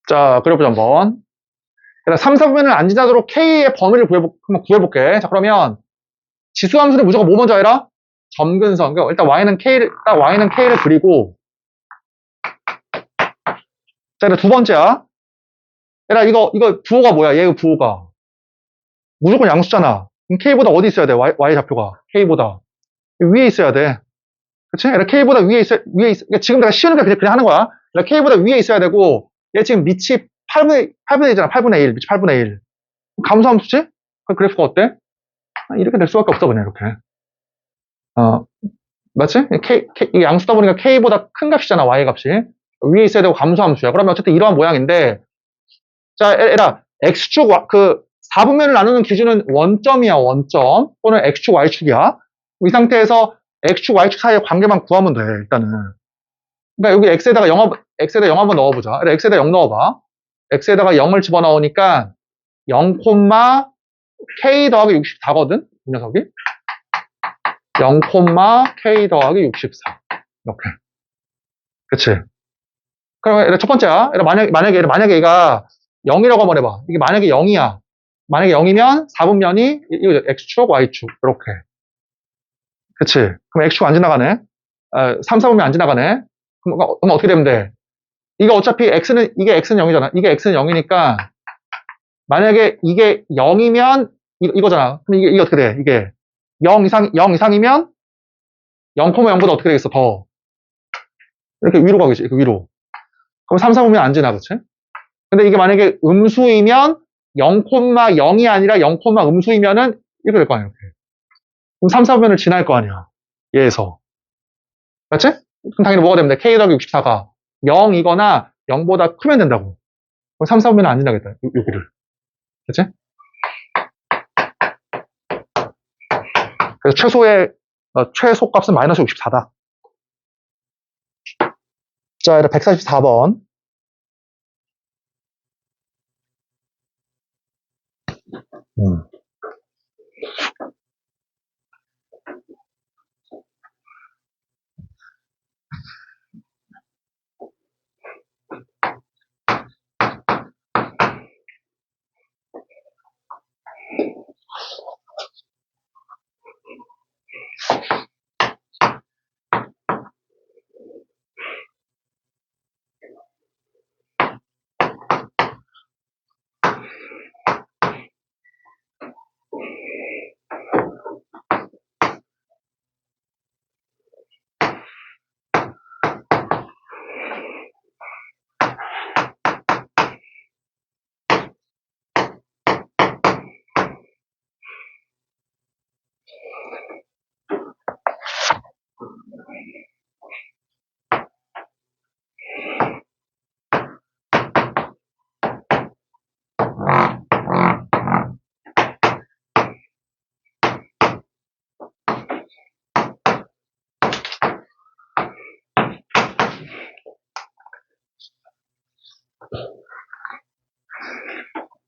자, 그려보자, 한번. 3, 4분면을 안 지나도록 K의 범위를 한번 구해볼게. 자, 그러면 지수함수는 무조건 뭐 먼저 해라? 점근선. 그러니까 일단 y는 K를 그리고. 자, 두 번째야. 얘들아, 이거 부호가 뭐야? 얘 부호가. 무조건 양수잖아. 그럼 K보다 어디 있어야 돼? Y 좌표가. K보다. 위에 있어야 돼. 그치? 얘들아, K보다 위에 그러니까 지금 내가 쉬우니까 그냥 하는 거야. 얘들아, K보다 위에 있어야 되고, 얘 지금 밑이 8분의 1이잖아. 8분의 1. 밑이 8분의 1. 감소함수지? 그 그래프가 어때? 이렇게 될 수밖에 없어, 그냥 이렇게. 맞지? 이 양수다 보니까 K보다 큰 값이잖아, Y 값이. 위에 있어야 되고 감소함수야. 그러면 어쨌든 이러한 모양인데, 자, X축, 4분면을 나누는 기준은 원점이야, 원점. 또는 X축, Y축이야. 이 상태에서 X축, Y축 사이의 관계만 구하면 돼, 일단은. 그러니까 여기 X에다 0 한번 넣어보자. X에다 0 넣어봐. X에다가 0을 집어넣으니까 0, K 더하기 64거든? 이 녀석이. 0, K 더하기 64. 이렇게. 그치? 그럼 첫 번째야. 만약에 얘가 0이라고 한번 해봐. 이게 만약에 0이야. 만약에 0이면 4분면이 이거 X축, Y축. 이렇게. 그치? 그럼 X축 안 지나가네. 3, 4분면 안 지나가네. 그럼 어떻게 되면 돼? 이게 어차피 이게 X는 0이잖아. 이게 X는 0이니까 만약에 이게 0이면 이거잖아. 그럼 이게 어떻게 돼? 이게 0 이상이면 0,0보다 어떻게 되겠어? 더. 이렇게 위로 가겠지. 이렇게 위로. 그럼 3, 4분면 안 지나. 그치? 근데 이게 만약에 음수이면 0,0이 아니라 0, 음수이면은 이렇게 될 거 아니야. 이렇게. 그럼 3, 4분면을 지날 거 아니야. 얘에서. 맞지? 그럼 당연히 뭐가 되면 돼? K 더하기 64가 0이거나 0보다 크면 된다고. 그럼 3, 4분면은 안 지나겠다. 여기를. 그치? 그래서 최소값은 마이너스 64다. 자, 얘를 144번.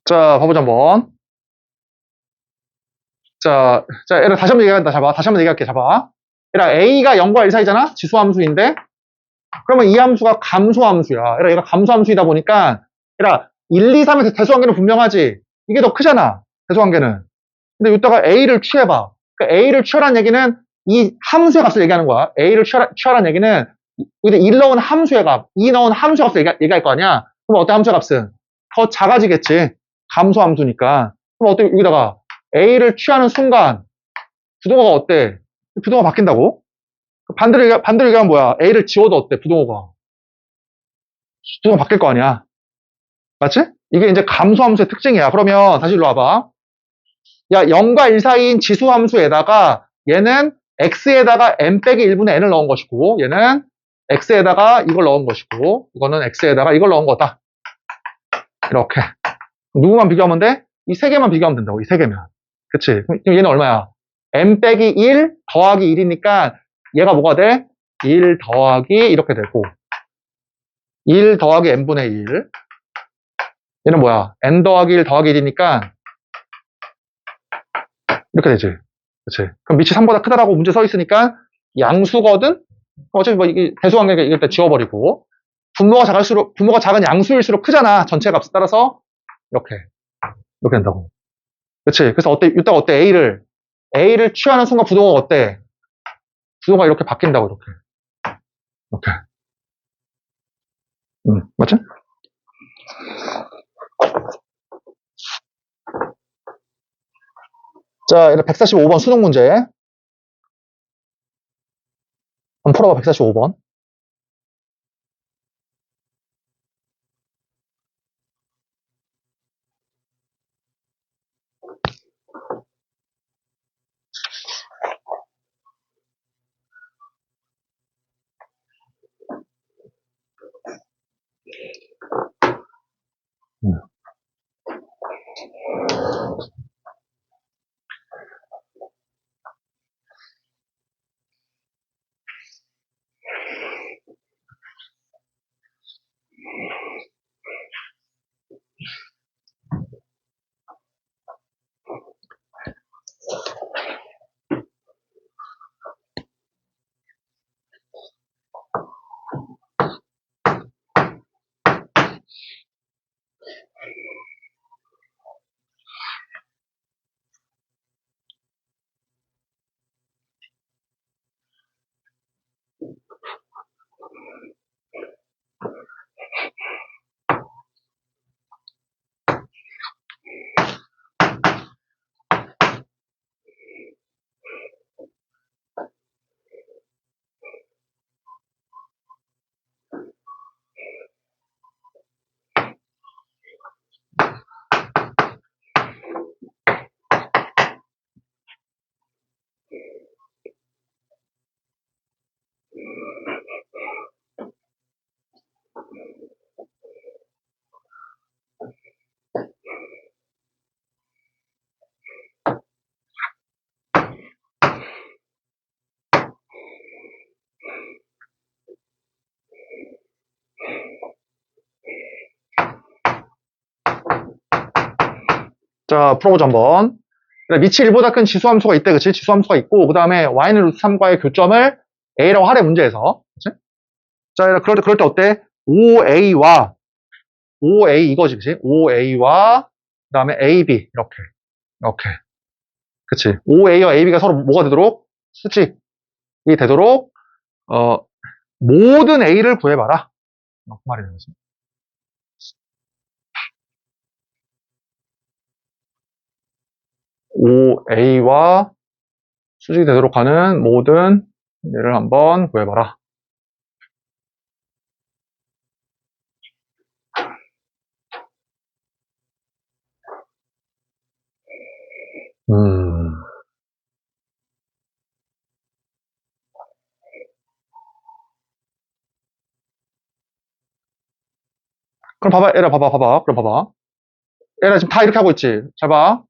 자, 봐보자, 한번. 자, 얘를 다시 한번 얘기한다. 잡아. 다시 한번 얘기할게. 잡아. 얘라 A가 0과 1 사이잖아? 지수함수인데. 그러면 이 함수가 감소함수야. 얘가 감소함수이다 보니까, 얘라 1, 2, 3에서 대수관계는 분명하지. 이게 더 크잖아. 대수관계는. 근데 이따가 A를 취해봐. 그러니까 A를 취하라는 얘기는 이 함수의 값을 얘기하는 거야. A를 취하라는 얘기는 여기다 1 넣은 함수의 값, 2 넣은 함수의 값을 얘기할 거 아니야. 그럼 어때 함수의 값은? 더 작아지겠지. 감소함수니까. 그럼 어때 여기다가 A를 취하는 순간 부동호가 어때? 부동호가 바뀐다고? 반대로 얘기하면 뭐야? A를 지워도 어때? 부동호가 바뀔 거 아니야. 맞지? 이게 이제 감소함수의 특징이야. 그러면 다시 일로 와봐. 야, 0과 1 사이인 지수함수에다가 얘는 x에다가 n 빼기 1분의 n을 넣은 것이고 얘는 x에다가 이걸 넣은 것이고 이거는 x에다가 이걸 넣은 거다. 이렇게. 누구만 비교하면 돼? 이 세 개만 비교하면 된다고. 이 세 개면. 그치? 그럼 얘는 얼마야? n 빼기 1 더하기 1이니까 얘가 뭐가 돼? 1 더하기 이렇게 되고 1 더하기 n분의 1 얘는 뭐야? n 더하기 1 더하기 1이니까 이렇게 되지. 그치? 그럼 밑이 3보다 크다라고 문제 써 있으니까 양수거든? 어차피 뭐 이게 대수관계가 이럴 때 지워버리고 분모가 작은 양수일수록 크잖아. 전체 값에 따라서 이렇게 된다고. 그치? 그래서 어때? 이따가 어때? A를 취하는 순간 부동호가 어때? 부동호가 이렇게 바뀐다고 이렇게. 맞지? 자, 얘는 145번 수능 문제. 한번 풀어봐. 145번. 자, 풀어보자, 한번. 그래, 밑이 1보다 큰 지수함수가 있대, 그치? 지수함수가 있고, 그 다음에 y는 루트 3과의 교점을 a라고 하래, 문제에서. 그치? 자, 그럴 때 어때? 5a 이거지, 그치? 5a와, 그 다음에 ab, 이렇게. 그치? 5a와 ab가 서로 뭐가 되도록? 수직이 되도록, 모든 a를 구해봐라. 그 말이 되는 거지. OA와 수직이 되도록 하는 모든 얘를 한번 구해봐라. 그럼 봐봐, 에라 봐봐. 그럼 봐봐. 에라 지금 다 이렇게 하고 있지. 잘 봐.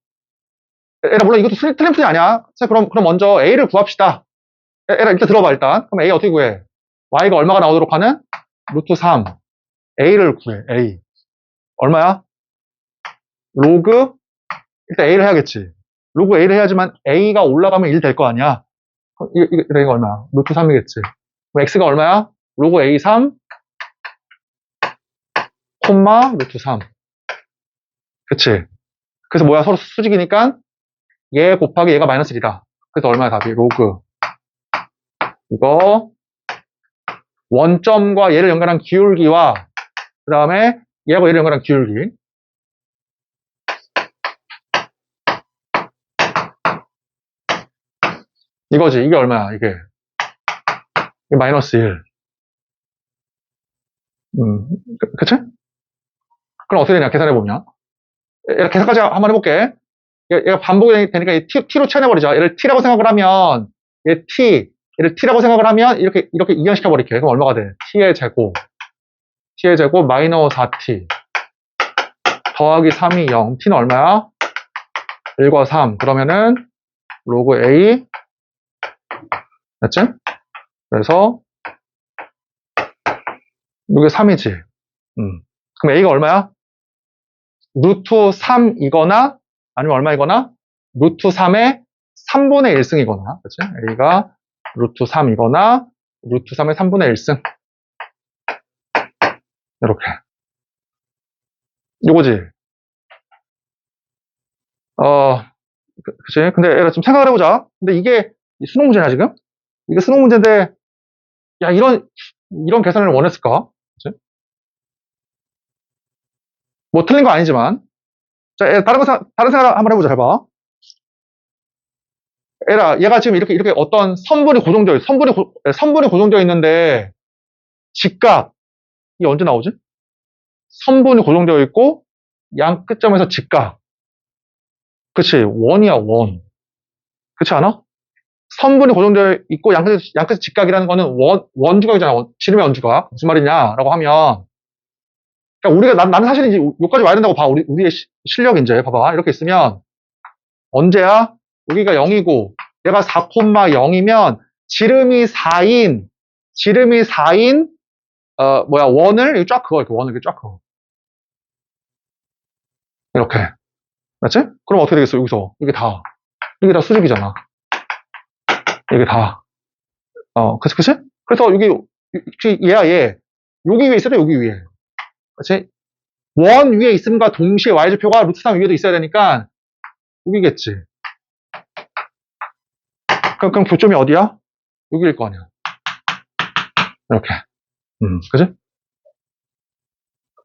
에라 물론 이것도 틀린 풀이 아니야. 자, 그럼 먼저 A를 구합시다. 에라 일단 들어봐, 일단. 그럼 A 어떻게 구해? Y가 얼마가 나오도록 하는? 루트 3. A를 구해, A. 얼마야? 로그, 일단 A를 해야겠지. 로그 A를 해야지만 A가 올라가면 1 될 거 아니야. 이거 얼마야? 루트 3이겠지. 그럼 X가 얼마야? 로그 A3, 콤마, 루트 3. 그치? 그래서 뭐야? 서로 수직이니까 얘 곱하기 얘가 마이너스 1이다. 그래서 얼마야, 답이? 로그. 이거, 원점과 얘를 연결한 기울기와, 그 다음에 얘하고 얘를 연결한 기울기. 이거지. 이게 얼마야, 이게. 이게 마이너스 1. 그치? 그럼 어떻게 되냐, 계산해보면. 계산까지 한번 해볼게. 얘가 반복이 되니까 t로 채워버리자. 얘를 t라고 생각을 하면, 얘를 t라고 생각을 하면, 이렇게 이항시켜버릴게. 그럼 얼마가 돼? t의 제곱 마이너스 4t. 더하기 3이 0. t는 얼마야? 1과 3. 그러면은, 로그 a. 됐지? 그래서, 이게 3이지. 그럼 a가 얼마야? 루트 3이거나, 아니면 얼마이거나? 루트 3의 3분의 1승이거나, 그치? a가 루트 3이거나, 루트 3의 3분의 1승. 이렇게. 요거지. 그치? 근데 얘가 좀 생각을 해보자. 근데 이게 수능 문제냐, 지금? 이게 수능 문제인데, 야, 이런 계산을 원했을까? 그치? 뭐 틀린 거 아니지만. 자, 다른 생각 한번 해보자, 해봐. 얘가 지금 이렇게 어떤 선분이 고정되어 있는데, 직각이 언제 나오지? 선분이 고정되어 있고, 양 끝점에서 직각. 그치, 원이야, 원. 그렇지 않아? 선분이 고정되어 있고, 양 끝에서 직각이라는 거는 원주각이잖아. 지름의 원주각. 무슨 말이냐라고 하면, 그러니까 나는 사실 이제 여기까지 와야 된다고 봐. 우리의 실력 이제. 봐봐. 이렇게 있으면, 언제야? 여기가 0이고, 얘가 4,0이면, 지름이 4인, 원을 쫙 그어, 이렇게 원을 이렇게 쫙 그어. 이렇게. 맞지? 그럼 어떻게 되겠어, 여기서? 이게 다 수직이잖아. 이게 다. 그치? 그래서 얘. 여기 위에 있어야 돼, 여기 위에. 그치? 원 위에 있음과 동시에 y좌표가 루트 3 위에도 있어야 되니까, 여기겠지. 그럼 교점이 어디야? 여기일 거 아니야. 이렇게. 그치?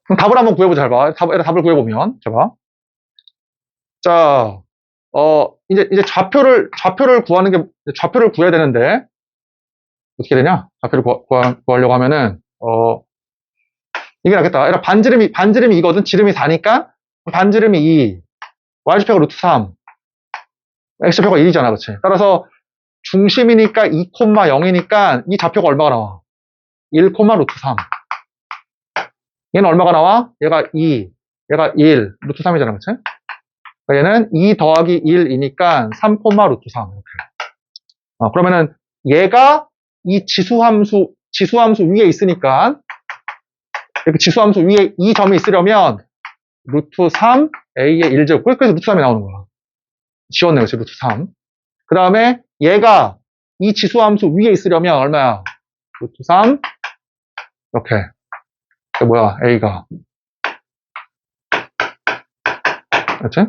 그럼 답을 한번 구해보자, 잘 봐. 답을 구해보면, 잘 봐. 자, 이제 좌표를 구해야 되는데, 어떻게 되냐? 좌표를 구하려고 하면은, 이게 낫겠다. 반지름이 이거든. 지름이 4니까, 반지름이 2, y좌표가 루트 3, x좌표가 1이잖아, 그치? 따라서, 중심이니까 2,0이니까, 이 좌표가 얼마가 나와? 1, 루트 3. 얘는 얼마가 나와? 얘가 2, 얘가 1, 루트 3이잖아, 그치? 얘는 2 더하기 1이니까 3, 루트 3. 이렇게. 그러면은 얘가 이 지수함수 위에 있으니까 이렇게 지수함수 위에 이 점이 있으려면 루트 3 A의 1제곱. 그래서 루트 3이 나오는 거야. 지웠네, 그치? 루트 3. 그 다음에 얘가 이 지수함수 위에 있으려면 얼마야? 루트 3 이렇게. 이게 뭐야? A가. 그치?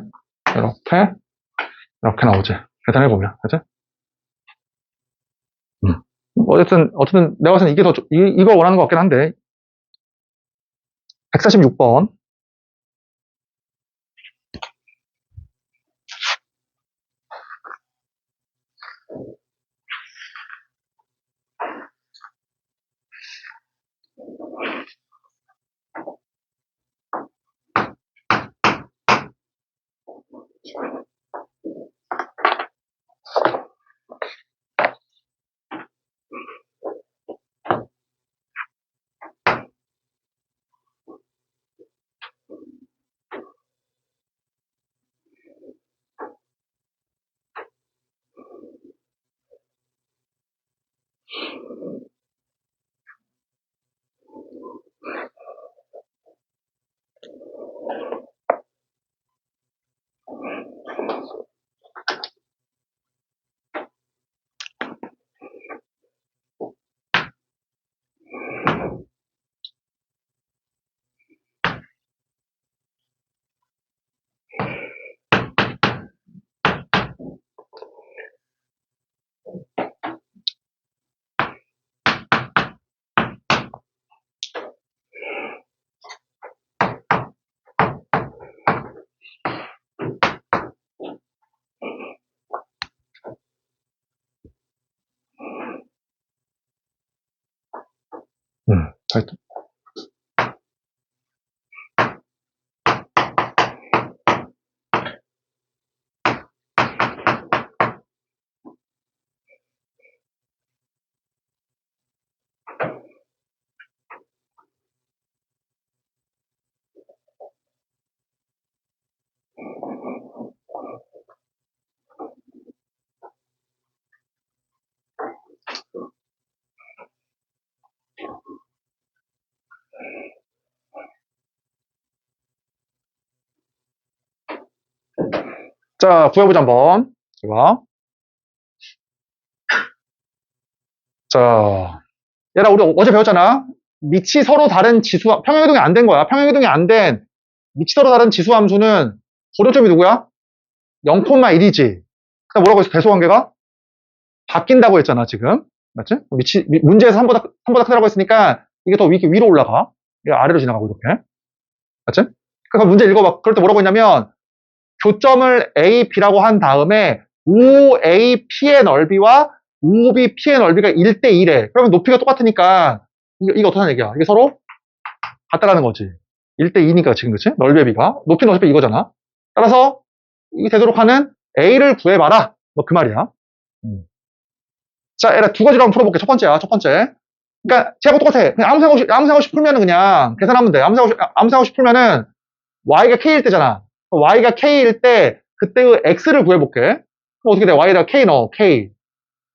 이렇게 나오지. 계산해보면. 그치? 어쨌든 내가 봤을 때 이게 이걸 원하는 것 같긴 한데. 146번. 하여튼. 자, 구해보자, 한번. 이거. 자, 얘들아, 우리 어제 배웠잖아. 밑이 서로 다른 지수, 평행이동이 안 된 거야. 평행이동이 안 된 밑이 서로 다른 지수함수는 고려점이 누구야? 0,1이지. 그다음 뭐라고 했어? 대소관계가? 바뀐다고 했잖아, 지금. 맞지? 문제에서 3보다 크다고 했으니까 이게 더 위로 올라가. 이게 아래로 지나가고 이렇게. 맞지? 그러니까 문제 읽어봐. 그럴 때 뭐라고 했냐면 교점을 A, B라고 한 다음에 OAP의 넓이와 OBP의 넓이가 1대1에. 그러면 높이가 똑같으니까 이게 어떻다는 얘기야? 이게 서로 같다라는 거지. 1대2니까 지금 그치? 넓이의 비가. 높이 넓이 이거잖아. 따라서 이게 되도록 하는 A를 구해봐라. 뭐 그 말이야. 자, 얘라 두 가지로 한번 풀어볼게. 첫 번째야. 첫 번째. 그러니까 쟤하고 똑같아. 그냥 아무 생각 없이 풀면은 그냥 계산하면 돼. 아무 생각 없이 풀면은 y가 k일 때잖아. y가 k일 때 그때 그 x를 구해볼게. 그럼 어떻게 돼? y에다가 k 넣어. k.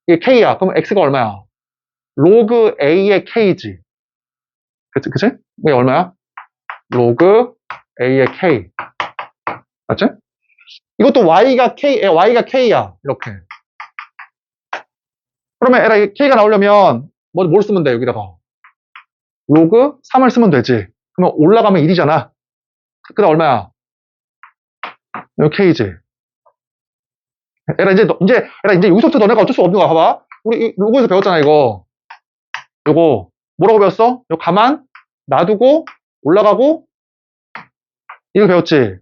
이게 k야. 그럼 x가 얼마야? 로그 a의 k지. 그치? 이게 얼마야? 로그 a의 k. 맞지? 이것도 y가 k야. 이렇게. 그러면 에라 k가 나오려면 뭘 쓰면 돼? 여기다가 로그 3을 쓰면 되지. 그러면 올라가면 1이잖아. 그다음 얼마야? 여기 k지. 에라 이제 여기서부터 너네가 어쩔 수 없는 거야. 봐봐. 우리 로그에서 배웠잖아 이거. 요거 뭐라고 배웠어? 요 가만 놔두고 올라가고 이거 배웠지.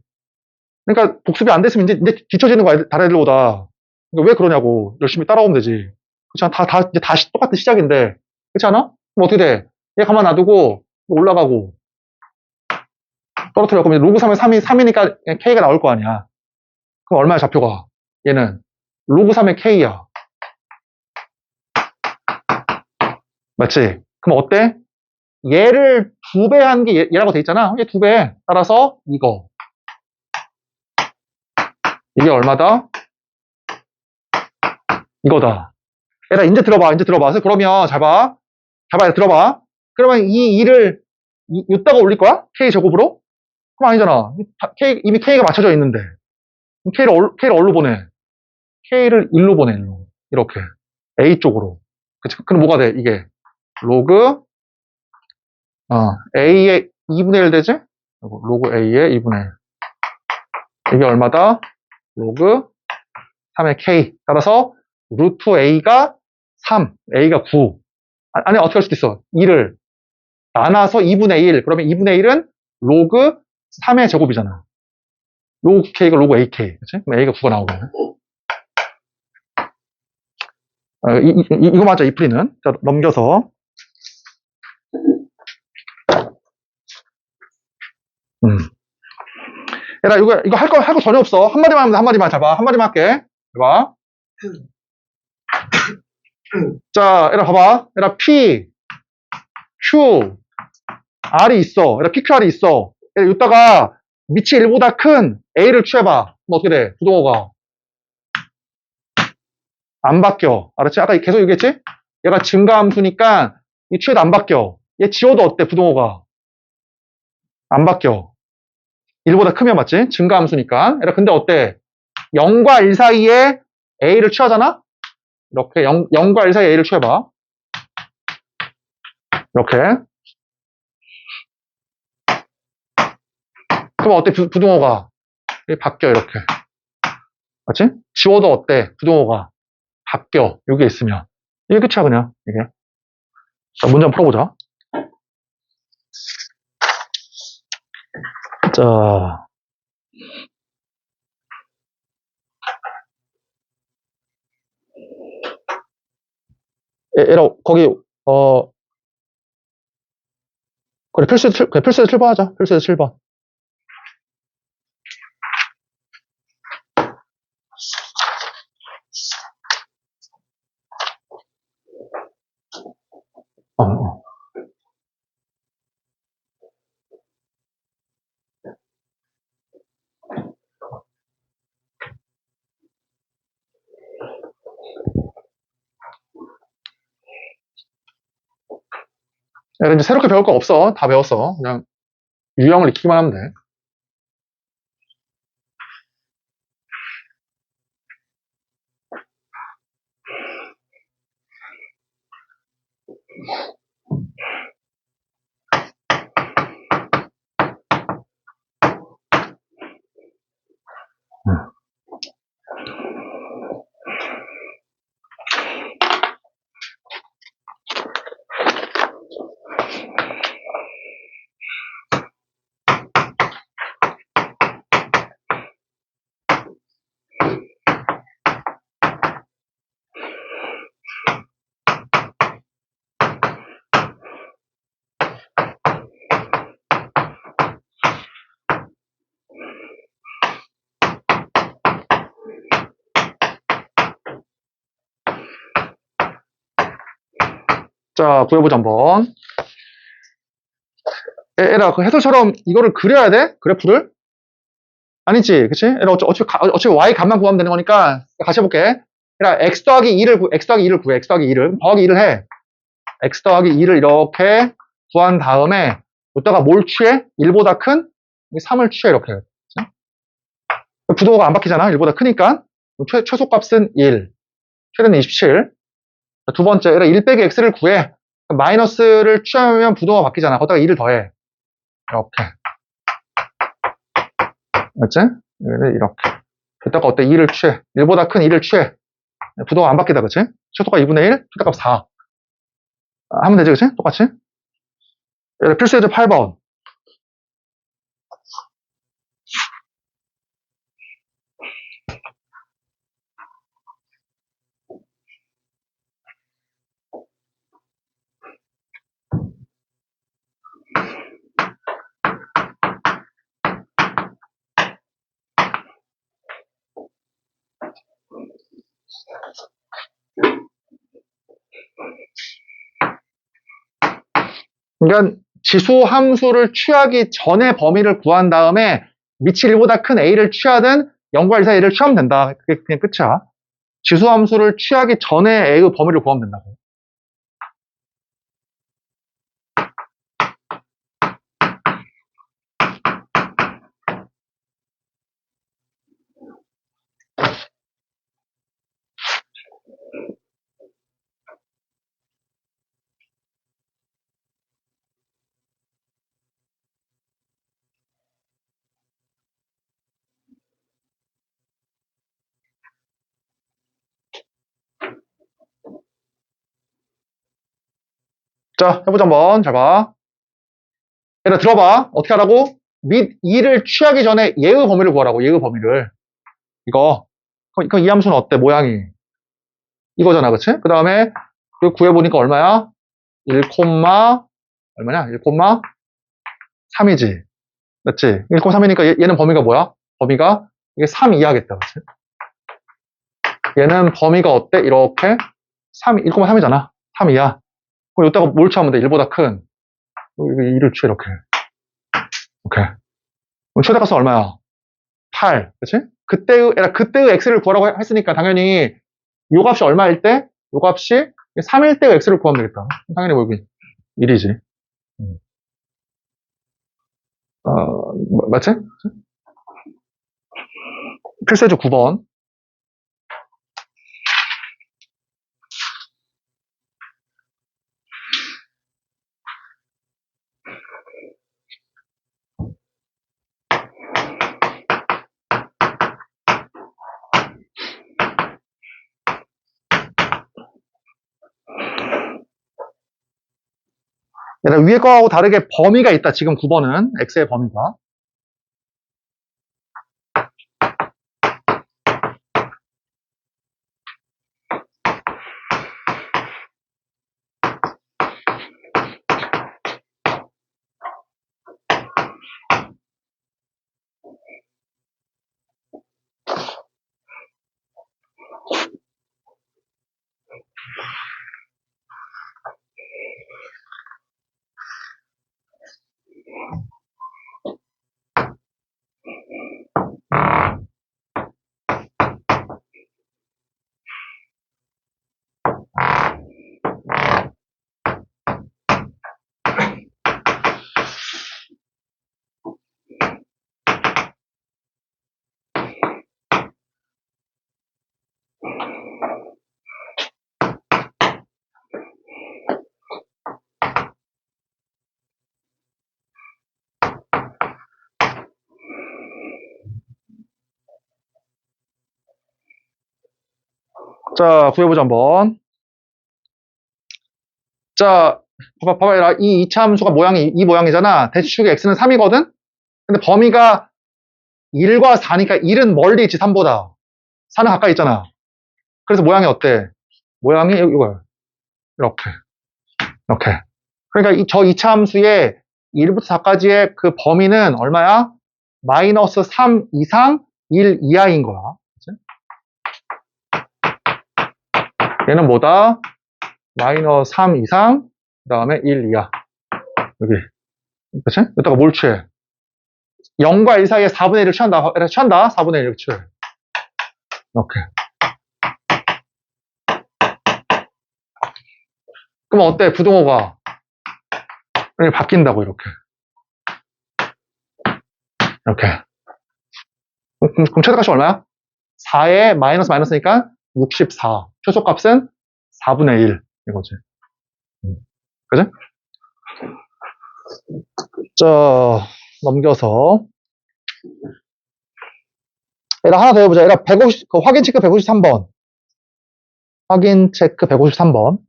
그러니까 복습이 안 됐으면 이제 뒤처지는 거야 다른 애들보다. 그러니까 왜 그러냐고. 열심히 따라오면 되지. 그렇지 않아? 이제 다시 똑같은 시작인데. 그렇지 않아? 그럼 어떻게 돼? 얘 가만 놔두고 올라가고 떨어뜨려. 그럼 로그 3에 3이니까 k가 나올 거 아니야. 그럼 얼마야 좌표가? 얘는 로그 3의 k야. 맞지? 그럼 어때? 얘를 2배 한 게 얘라고 돼 있잖아. 얘 2배. 따라서 이거. 이게 얼마다? 이거다. 얘들아, 이제 들어봐. 그러면 잘 봐. 들어봐. 그러면 이 2를 이따가 올릴 거야? K 제곱으로? 그럼 아니잖아. 이미 K가 맞춰져 있는데. K를 어디로 보내? K를 1로 보내, 1로. 이렇게. A 쪽으로. 그치? 그럼 뭐가 돼? 이게. 로그, A의 2분의 1 되지? 로그 A의 2분의 1. 이게 얼마다? 로그 3의 K. 따라서 루트 A가 3, A가 9. 아니, 어떻게 할 수도 있어? 2를 나눠서 2분의 1. 그러면 2분의 1은 로그 3의 제곱이잖아. 로그 K가 로그 AK. 그치? 그럼 A가 9가 나오네. 이거 맞아, 이 풀이는. 자, 넘겨서. 얘들아, 이거 할 거 전혀 없어. 한마디만 하면 한마디만 잘 봐. 한마디만 할게. 봐. 자, 얘들아, 봐봐. 얘들아, P, Q, R이 있어. 얘들아, PQR이 있어. 얘들아, 이따가 밑이 1보다 큰 A를 취해봐. 그럼 어떻게 돼? 부동호가. 안 바뀌어. 알았지? 아까 계속 얘기했지? 얘가 증가함수니까 이 취해도 안 바뀌어. 얘 지워도 어때? 부동호가. 안 바뀌어. 1보다 크면 맞지? 증가함수니까. 얘들아, 근데 어때? 0과 1 사이에 A를 취하잖아? 이렇게 0과 1 사이에 A를 취해봐. 이렇게. 그럼 어때? 부동호가. 바뀌어, 이렇게. 맞지? 지워도 어때? 부동호가. 바뀌어. 여기 있으면. 이게 끝이야, 그냥. 이게. 자, 문제 한번 풀어보자. 자. 얘라, 거기, 그래, 필수에서 7번 하자. 필수에서 7번. 어. 이제 새롭게 배울 거 없어. 다 배웠어. 그냥 유형을 익히기만 하면 돼. 자, 구해보자, 한번. 얘라, 그 해설처럼 이거를 그려야 돼? 그래프를? 아니지, 그치? 얘라, 어차피 Y 값만 구하면 되는 거니까, 같이 해볼게. 얘라, X 더하기 2를 구해, X 더하기 2를. 더하기 2를 해. X 더하기 2를 이렇게 구한 다음에, 이따가 뭘 취해? 1보다 큰? 3을 취해, 이렇게. 그치? 부동호가 안 바뀌잖아. 1보다 크니까. 최소값은 1. 최대는 27. 두 번째, 얘라 1 빼기 X를 구해. 마이너스를 취하면 부동호가 바뀌잖아. 거기다가 2를 더해. 이렇게. 맞지? 이렇게. 이따가 어때? 2를 취해. 1보다 큰 2를 취해. 부동호가 안 바뀌다, 그치? 최소값 2분의 1, 최대값 4. 하면 되지, 그치? 똑같이? 필수 예제 8번. 그러니까 지수 함수를 취하기 전에 범위를 구한 다음에 밑이 1보다 큰 A를 취하든 0과 1 사이 A를 취하면 된다. 그게 그냥 끝이야. 지수 함수를 취하기 전에 A의 범위를 구하면 된다고. 자, 해보자 한번. 잘 봐. 얘들아 들어봐. 어떻게 하라고? 및 2를 취하기 전에 예의 범위를 구하라고. 예의 범위를. 이거. 그럼 이 함수는 어때? 모양이. 이거잖아. 그치? 그 다음에 구해보니까 얼마야? 1, 얼마냐? 1,3이지. 맞지? 1,3이니까 얘는 범위가 뭐야? 범위가 이게 3 이하겠다. 그치? 얘는 범위가 어때? 이렇게 1,3이잖아. 3 이하. 그럼 여기다가 뭘 취하면 돼? 1보다 큰. 2를 취해, 이렇게. 오케이. 그럼 최대값은 얼마야? 8. 그치? 그때의 x를 구하라고 했으니까 당연히 요 값이 얼마일 때? 요 값이 3일 때의 x를 구하면 되겠다. 당연히 뭐 여기 1이지. 맞지? 필수제 9번. 얘들아, 위에 거하고 다르게 범위가 있다. 지금 9번은 x의 범위가. 자, 구해보자 한번. 자, 봐봐. 이 이차 함수가 모양이 이 모양이잖아. 대축의 x는 3이거든? 근데 범위가 1과 4니까 1은 멀리 있지, 3보다. 4는 가까이 있잖아. 그래서 모양이 어때? 모양이 이거야. 이렇게. 이렇게. 그러니까 저 2차 함수의 1부터 4까지의 그 범위는 얼마야? 마이너스 3 이상 1 이하인 거야. 그치? 얘는 뭐다? 마이너스 3 이상, 그 다음에 1 이하. 여기. 그치? 여기다가 뭘 취해? 0과 1 사이에 4분의 1을 취한다. 4분의 1을 취해. 이렇게. 그럼 어때? 부동호가 바뀐다고, 이렇게. 이렇게. 그럼 최대값이 얼마야? 4에 마이너스니까 64. 최소값은 4분의 1. 이거지. 그지? 자, 넘겨서. 얘랑 하나 더 해보자. 얘랑 150, 확인 체크 153번. 확인 체크 153번.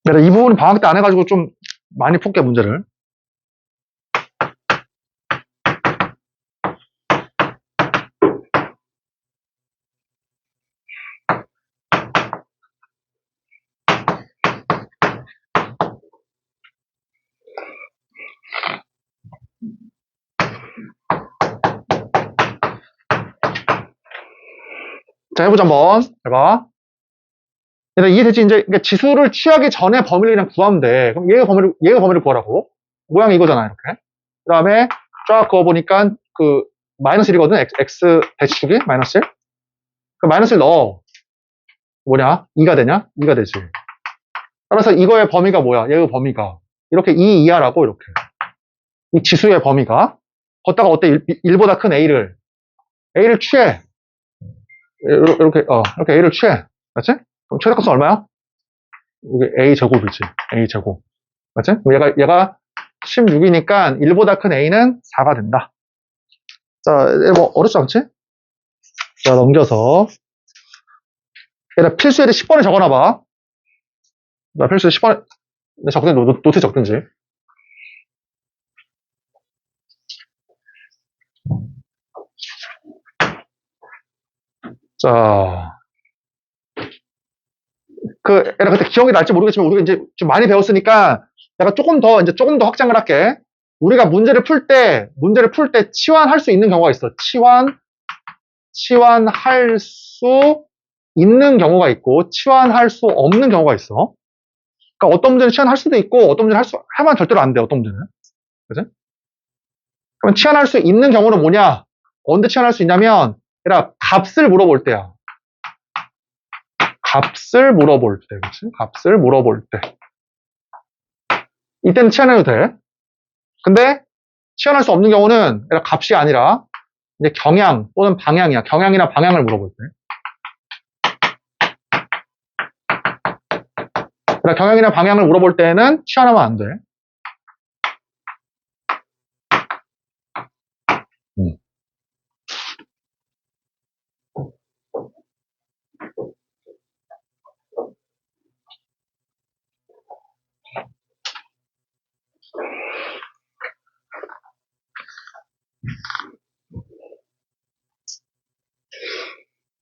내가 이 부분 방학 때 안 해가지고 좀 많이 풀게, 문제를. 자, 해보자, 한번. 해봐. 얘들아, 이해되지? 이제, 그러니까 지수를 취하기 전에 범위를 그냥 구하면 돼. 그럼 얘가 범위를 구하라고. 모양이 이거잖아, 이렇게. 그 다음에 쫙 그어보니까 마이너스 1이거든? x 대축이? 마이너스 1? 그 마이너스 1 넣어. 뭐냐? 2가 되냐? 2가 되지. 따라서 이거의 범위가 뭐야? 얘의 범위가. 이렇게 2 이하라고, 이렇게. 이 지수의 범위가. 걷다가 어때? 1보다 큰 A를 취해. 이렇게 A를 취해. 맞지? 그럼 최대값은 얼마야? 이게 A 제곱이지. A 제곱. 맞지? 얘가 16이니까 1보다 큰 A는 4가 된다. 자, 뭐, 어렵지 않지? 자, 넘겨서. 얘들아, 필수에도 10번을 적어놔봐. 나 필수에 10번, 적든지, 노트 적든지. 자. 얘가 그때 기억이 날지 모르겠지만, 우리가 이제 좀 많이 배웠으니까, 내가 조금 더 확장을 할게. 우리가 문제를 풀 때 치환할 수 있는 경우가 있어. 치환할 수 있는 경우가 있고, 치환할 수 없는 경우가 있어. 그러니까 어떤 문제는 치환할 수도 있고, 어떤 문제는 하면 절대로 안 돼, 어떤 문제는. 그지? 그럼 치환할 수 있는 경우는 뭐냐? 언제 치환할 수 있냐면, 얘들아, 값을 물어볼 때야. 값을 물어볼 때, 그치? 값을 물어볼 때. 이때는 치환해도 돼. 근데, 치환할 수 없는 경우는, 얘들아, 값이 아니라, 이제 경향 또는 방향이야. 경향이나 방향을 물어볼 때. 그러니까 경향이나 방향을 물어볼 때는 치환하면 안 돼.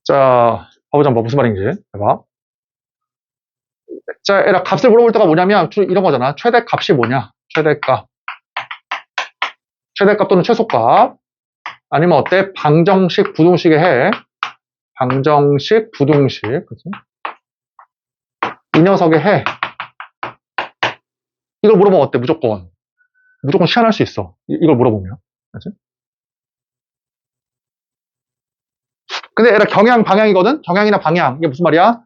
자, 봐보자, 무슨 말인지. 해봐. 자, 얘들아, 값을 물어볼 때가 뭐냐면, 이런 거잖아. 최대값이 뭐냐? 최대값. 최대값 또는 최소값. 아니면 어때? 방정식, 부등식에 해. 방정식, 부등식. 그치? 이 녀석의 해. 이걸 물어보면 어때? 무조건 치환할 수 있어. 이걸 물어보면. 그치? 근데 얘가 경향, 방향이거든? 경향이나 방향. 이게 무슨 말이야?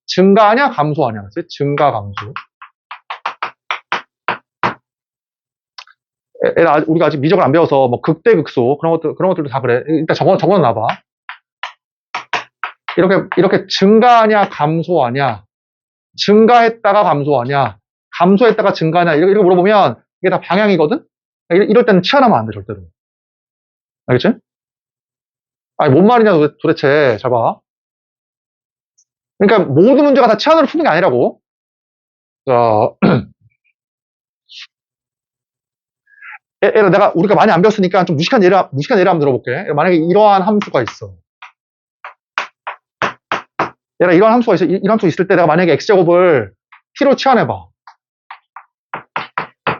증가하냐, 감소하냐. 그치? 증가, 감소. 우리가 아직 미적을 안 배워서, 뭐, 극대, 극소. 그런 것들도 다 그래. 일단 적어놔봐. 이렇게 증가하냐, 감소하냐. 증가했다가 감소하냐. 감소했다가 증가하냐. 이렇게 물어보면, 이게 다 방향이거든? 이럴 때는 치환하면 안 돼, 절대로. 알겠지? 아니, 뭔 말이냐, 도대체. 잘 봐. 그러니까 모든 문제가 다 치환으로 푸는 게 아니라고. 자, 우리가 많이 안 배웠으니까 좀 무식한 예를 한번 들어볼게. 만약에 이러한 함수가 있어. 이러한 함수가 있어. 이런 함수 있을 때 내가 만약에 x제곱을 t로 치환해봐.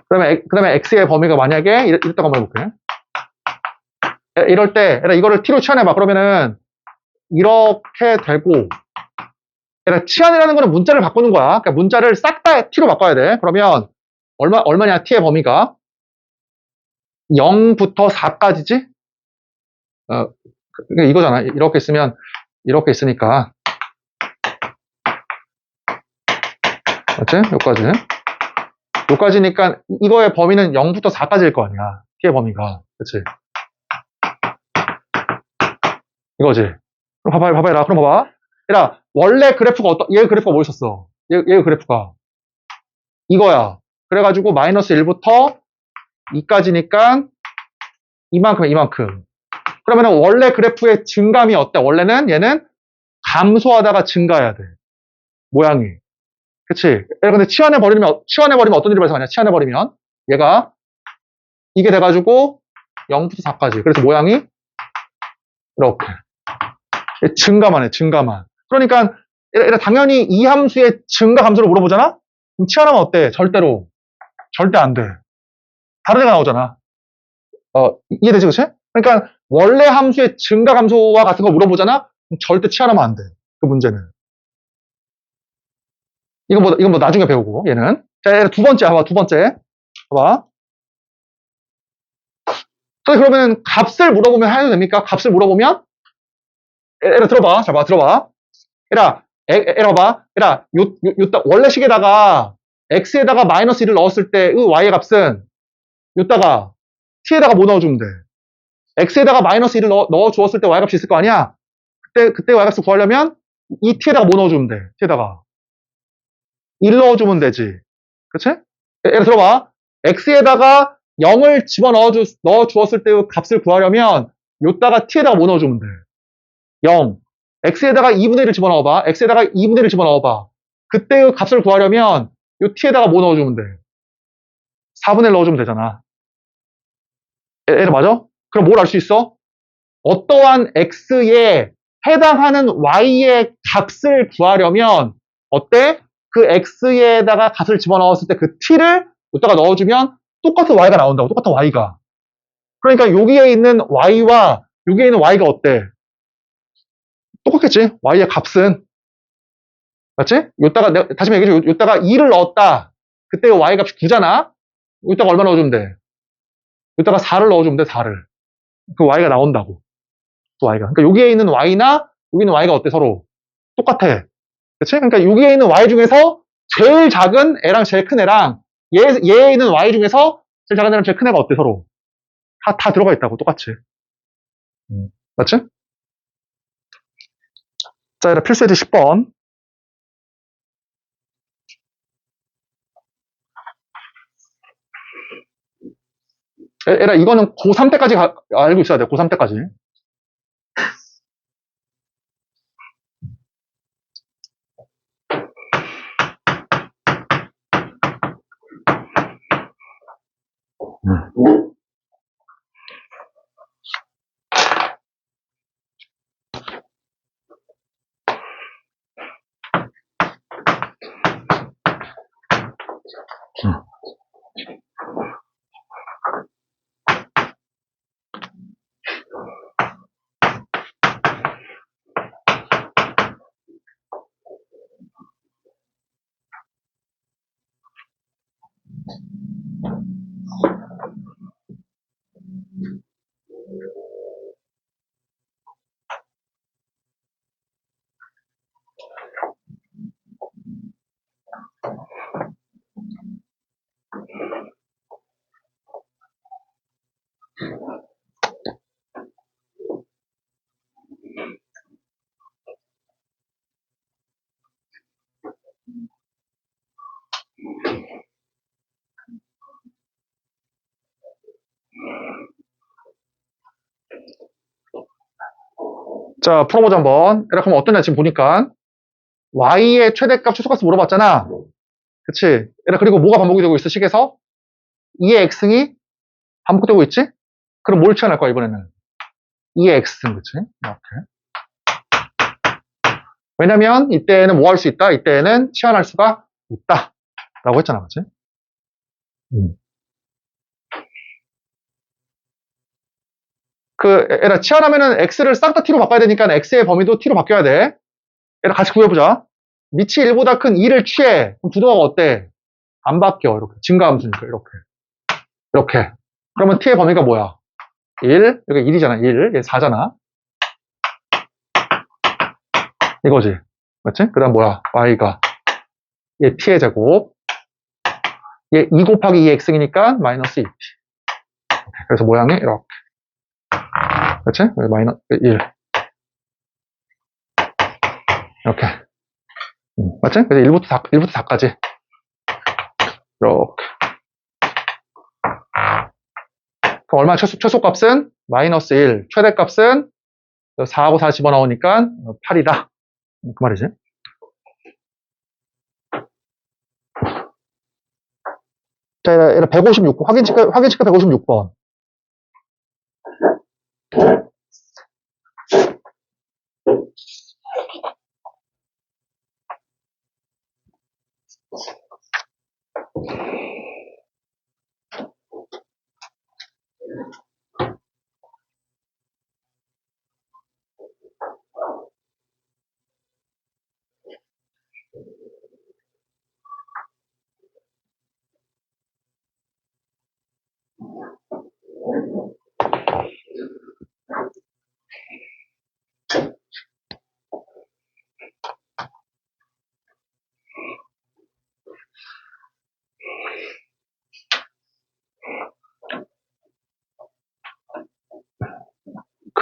그다음에 x의 범위가 만약에 이랬다고 한번 해볼게. 이럴 때 이거를 t로 치환해봐. 그러면은 이렇게 되고, 치환이라는 거는 문자를 바꾸는 거야. 그러니까 문자를 싹 다 t로 바꿔야 돼. 그러면 얼마냐? t의 범위가 0부터 4까지지? 그러니까 이거잖아. 이렇게 있으니까. 맞지? 여기까지니까 이거의 범위는 0부터 4까지일 거 아니야. t의 범위가. 그치? 이거지. 그럼 봐봐라. 그럼 봐봐. 얘들아, 원래 그래프가 얘 그래프가 뭐였었어? 얘 그래프가. 이거야. 그래가지고 마이너스 1부터 2까지니까 이만큼. 그러면 원래 그래프의 증감이 어때? 원래는 얘는 감소하다가 증가해야 돼. 모양이. 그치? 근데 치환해버리면 어떤 일이 발생하냐? 치환해버리면 얘가 이게 돼가지고 0부터 4까지. 그래서 모양이 이렇게. 증가만 해, 증가만. 그러니까 당연히 이 함수의 증가 감소를 물어보잖아? 그럼 치환하면 어때? 절대 안 돼. 다른 애가 나오잖아. 이해되지, 그치? 그러니까 원래 함수의 증가 감소와 같은 거 물어보잖아? 절대 치환하면 안 돼. 그 문제는. 이건 뭐 나중에 배우고, 얘는. 자, 얘는 두 번째, 봐봐, 두 번째. 봐봐. 자, 그러면 값을 물어보면 해도 됩니까? 값을 물어보면? 얘라 들어봐. 자, 봐, 들어봐. 얘라 봐. 원래 식에다가 x에다가 마이너스 1을 넣었을 때 y의 값은 요따가 t에다가 뭐 넣어주면 돼? x에다가 마이너스 1을 넣어주었을 때 y값이 있을 거 아니야? 그때 y값을 구하려면 이 t에다가 뭐 넣어주면 돼? t에다가 1 넣어주면 되지. 그치? 예를 들어봐. x에다가 0을 넣어주었을 때 값을 구하려면 요따가 t에다가 뭐 넣어주면 돼? 0. x에다가 2분의 1을 집어넣어봐. x에다가 2분의 1을 집어넣어봐. 그때 값을 구하려면 요 t에다가 뭐 넣어주면 돼? 4분의 1 넣어주면 되잖아. 얘를 맞아? 그럼 뭘 알 수 있어? 어떠한 x에 해당하는 y의 값을 구하려면 어때? 그 x에다가 값을 집어넣었을 때 그 t를 여기다가 넣어주면 똑같은 y가 나온다고. 똑같은 y가. 그러니까 여기에 있는 y와 여기에 있는 y가 어때? 똑같겠지? y의 값은. 맞지? 다시 얘기해줘. 여기다가 2를 넣었다. 그때 y 값이 9잖아? 여기다가 얼마 넣어주면 돼? 여기다가 4를 넣어주면 돼, 4를. 그 y가 나온다고. 그 y가. 그러니까 여기에 있는 y나 여기 있는 y가 어때, 서로? 똑같아. 그치? 그러니까 여기에 있는 y 중에서 제일 작은 애랑 제일 큰 애랑 얘에 있는 y 중에서 제일 작은 애랑 제일 큰 애가 어때, 서로? 다 들어가 있다고, 똑같이. 맞지? 자, 얘라 필수예제 10번. 얘라 이거는 고3 때까지 알고 있어야 돼, 고3 때까지. 자, 풀어보자 한번. 얘라 그럼 어떠냐, 지금 보니까. y의 최대값, 최소값을 물어봤잖아. 그치? 얘라 그리고 뭐가 반복이 되고 있어, 식에서? 2의 x승이 반복되고 있지? 그럼 뭘 치환할 거야, 이번에는? 2의 x승, 그치? 이렇게. 왜냐면 이때는 뭐 할 수 있다? 이때는 치환할 수가 있다. 라고 했잖아, 그치? 얘라 치환하면은 x를 싹 다 t로 바꿔야 되니까 x의 범위도 t로 바뀌어야 돼. 얘라 같이 구해보자. 밑이 1보다 큰 2를 취해. 그럼 부동화가 어때? 안 바뀌어. 이렇게. 증가함수니까, 이렇게. 이렇게. 그러면 t의 범위가 뭐야? 1, 여기 1이잖아, 1. 얘 4잖아. 이거지. 맞지? 그 다음 뭐야? y가. 얘 t의 제곱. 얘 2 곱하기 2x이니까 마이너스 2t. 그래서 모양이 이렇게. 그치? 마이너스 1. 이렇게. 맞지? 그래서 1부터 4까지. 이렇게. 그럼 얼마 최소값은? 마이너스 1. 최대값은 4하고 4 집어넣으니까 8이다. 그 말이지. 자, 얘는 156번. 확인치가 156번.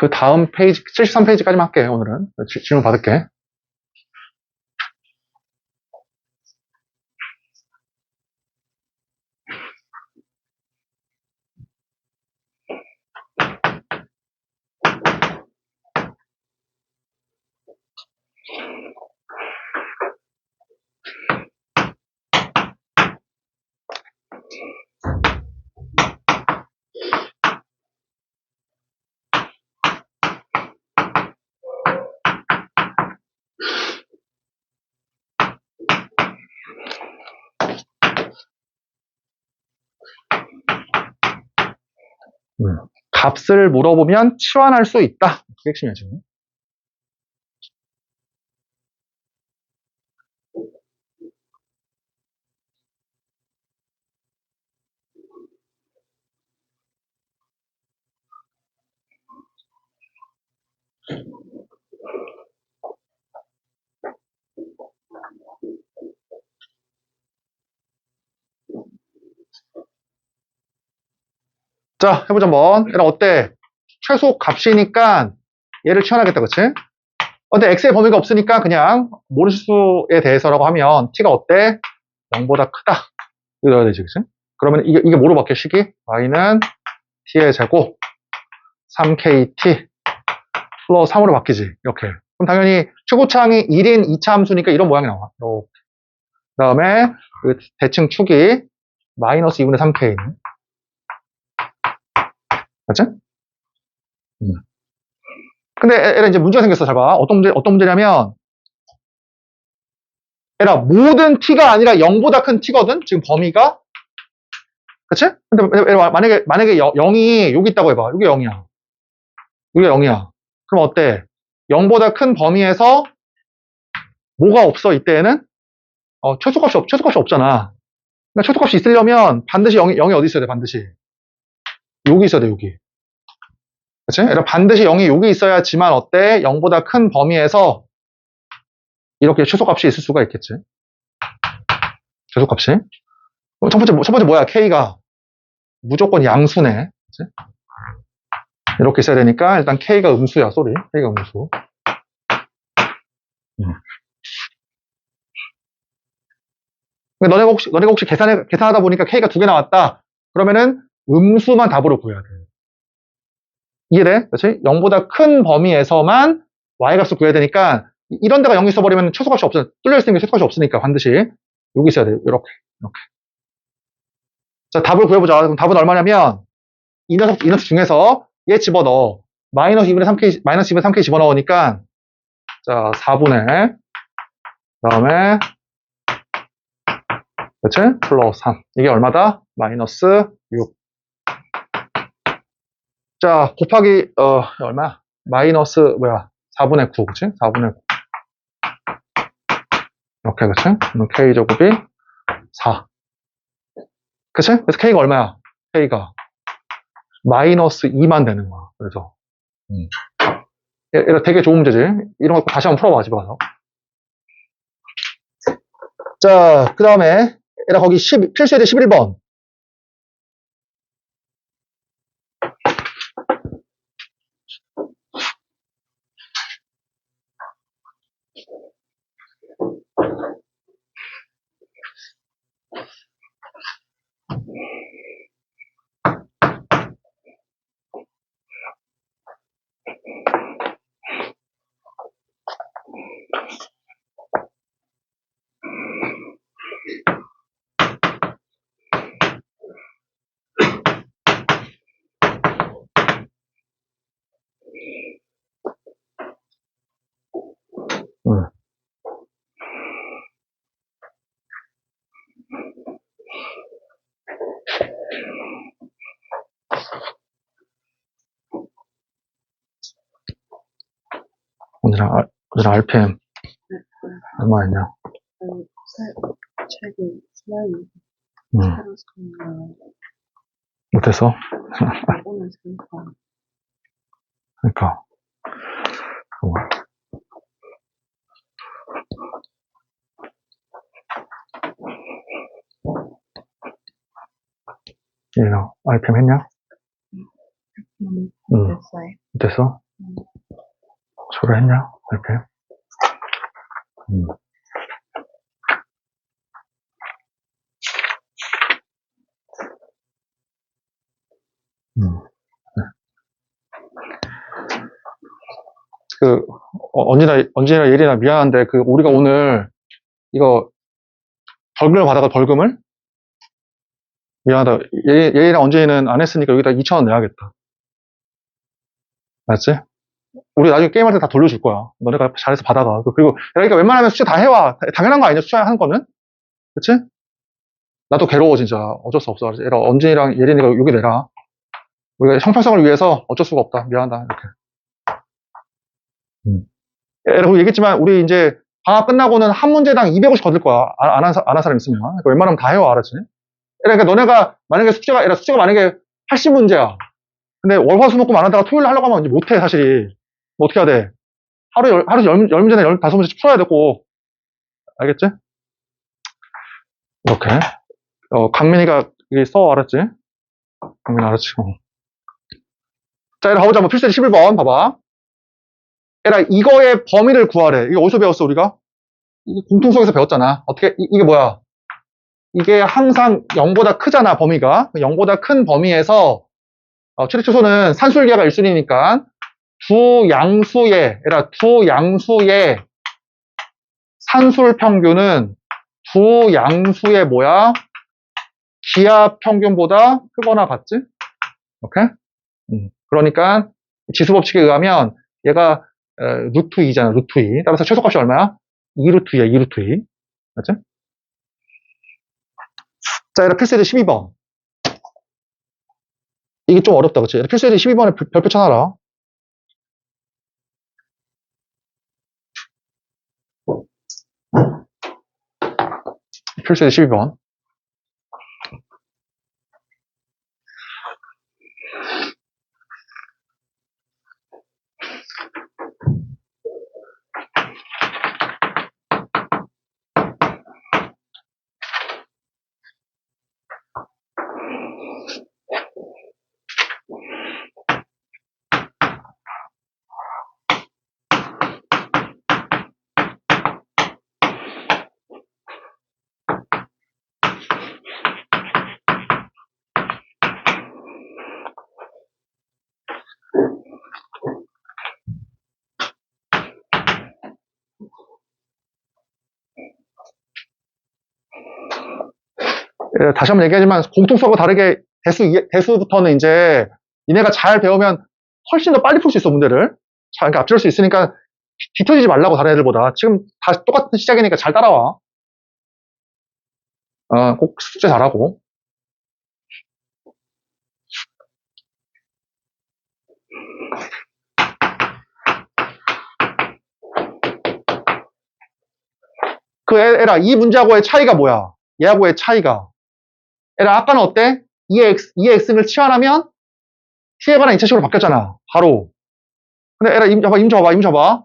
그 다음 페이지, 73페이지까지만 할게, 오늘은. 질문 받을게. 값을 물어보면 치환할 수 있다. 그게 핵심이야, 지금. 자, 해보자, 한번. 얘랑 어때? 최소 값이니까 얘를 치환하겠다, 그치? 근데 x의 범위가 없으니까 그냥 모르수에 대해서라고 하면 t가 어때? 0보다 크다. 이거 넣어야 되지, 그치? 그러면 이게 뭐로 바뀌어, 식이? y는 t의 제곱 3kt 플러스 3으로 바뀌지, 이렇게. 그럼 당연히 최고차항이 1인 2차 함수니까 이런 모양이 나와. 이렇게. 그 다음에 그 대칭 축이 마이너스 2분의 3k. 맞지? 근데 얘라 이제 문제가 생겼어. 잘 봐. 어떤 문제냐면, 얘라 모든 t가 아니라 0보다 큰 t거든? 지금 범위가. 그치? 근데 만약에 0이 여기 있다고 해봐. 여기 0이야. 여기 0이야. 그럼 어때? 0보다 큰 범위에서 뭐가 없어, 이때에는? 최소값이 없잖아. 그러니까 최소값이 있으려면 반드시 0이 어디 있어야 돼, 반드시. 여기 있어야 돼, 여기. 그치? 그러니까 반드시 0이 여기 있어야지만 어때? 0보다 큰 범위에서 이렇게 최소값이 있을 수가 있겠지. 최소값이. 첫 번째 뭐야? K가 무조건 양수네. 그치? 이렇게 있어야 되니까 일단 K가 음수야, 쏘리. K가 음수. 너네가 혹시 계산하다 보니까 K가 2개 나왔다. 그러면은 음수만 답으로 구해야 돼. 이해돼? 그치? 0보다 큰 범위에서만 Y값을 구해야 되니까 이런 데가 0이 있어버리면 최소값이 없어. 뚫려있으니까 최소값이 없으니까 반드시 여기 있어야 돼. 이렇게. 자, 답을 구해보자. 그럼 답은 얼마냐면 이 녀석 중에서 얘 집어넣어. 마이너스 2분의 3K 집어넣으니까 자, 4분의 그 다음에 그치? 플러스 3. 이게 얼마다? 마이너스 6. 자, 곱하기 얼마? 마이너스 4분의 9, 그치? 4분의 9. 이렇게, 그치? 그럼 K제곱이 4. 그치? 그래서 K가 얼마야? K가 마이너스 2만 되는 거야. 그래서 이거 되게 좋은 문제지? 이런 거 다시 한번 풀어봐, 집에 가서. 자, 그 다음에 얘라 거기 필수예제 11번. 오늘 RPM 얼마였냐? 최근 슬라임 새로 샀나 못했어? 오늘 생각 그러니까 얘가 RPM 했냐? 됐어요. 됐어? 저를 했냐? 이렇게. 언제나 예린아 미안한데, 우리가 오늘, 이거, 벌금을 받아가 벌금을? 미안하다. 예린이랑 언제는 안 했으니까 여기다 2,000원 내야겠다. 알았지? 우리 나중에 게임할 때 다 돌려줄 거야. 너네가 잘해서 받아가. 그리고, 그러니까 웬만하면 수채 다 해와. 당연한 거 아니야, 수채 하는 거는? 그치? 나도 괴로워, 진짜. 어쩔 수 없어. 알았지? 언제랑 예린이가 여기 내라. 우리가 형평성을 위해서 어쩔 수가 없다. 미안하다. 이렇게. 여러분 얘기했지만 우리 이제 방학 끝나고는 한 문제당 200원씩 거둘 거야. 안 한 사람 있으면. 그러니까 웬만하면 다 해와. 알았지? 그러니까 너네가 만약에 숙제가 만약에 80문제야. 근데 월화수목금 안 하다가 토요일 하려고 하면 이제 못해 사실이. 뭐 어떻게 해야 돼? 하루에 10문제나 15문제씩 풀어야 되고. 알겠지? 이렇게. 강민이가 이게 써. 알았지? 강민이 알았지? 자, 얘들아 가보자. 필수제 11번 봐봐. 얘들아 이거의 범위를 구하래. 이거 어디서 배웠어 우리가? 이게 공통수학에서 배웠잖아. 어떻게 이게 뭐야? 이게 항상 0보다 크잖아, 범위가. 0보다 큰 범위에서 최대 초소는 산술기하가 1순위니까 두 양수의 산술 평균은 두 양수의 뭐야? 기하 평균보다 크거나 같지? 오케이? 그러니까 지수 법칙에 의하면 얘가 루트 2잖아, 루트 2. 따라서 최소값이 얼마야? 2루트 2야, 2루트 2. 맞지? 자, 얘들아 필수예제 12번. 이게 좀 어렵다, 그치? 필수예제 12번에 별표 쳐놔라. 필수예제 12번. 다시 한번 얘기하지만 공통수하고 다르게 대수부터는 이제 니네가 잘 배우면 훨씬 더 빨리 풀 수 있어 문제를. 그러니까 앞질 수 있으니까 뒤처지지 말라고 다른 애들보다. 지금 다 똑같은 시작이니까 잘 따라와. 꼭 숙제 잘하고. 애라 이 문제하고의 차이가 뭐야? 얘하고의 차이가. 애라 아까는 어때? 2의 x를 치환하면 t에 관한 2차식으로 바뀌었잖아. 바로. 근데 애라 임 잡아.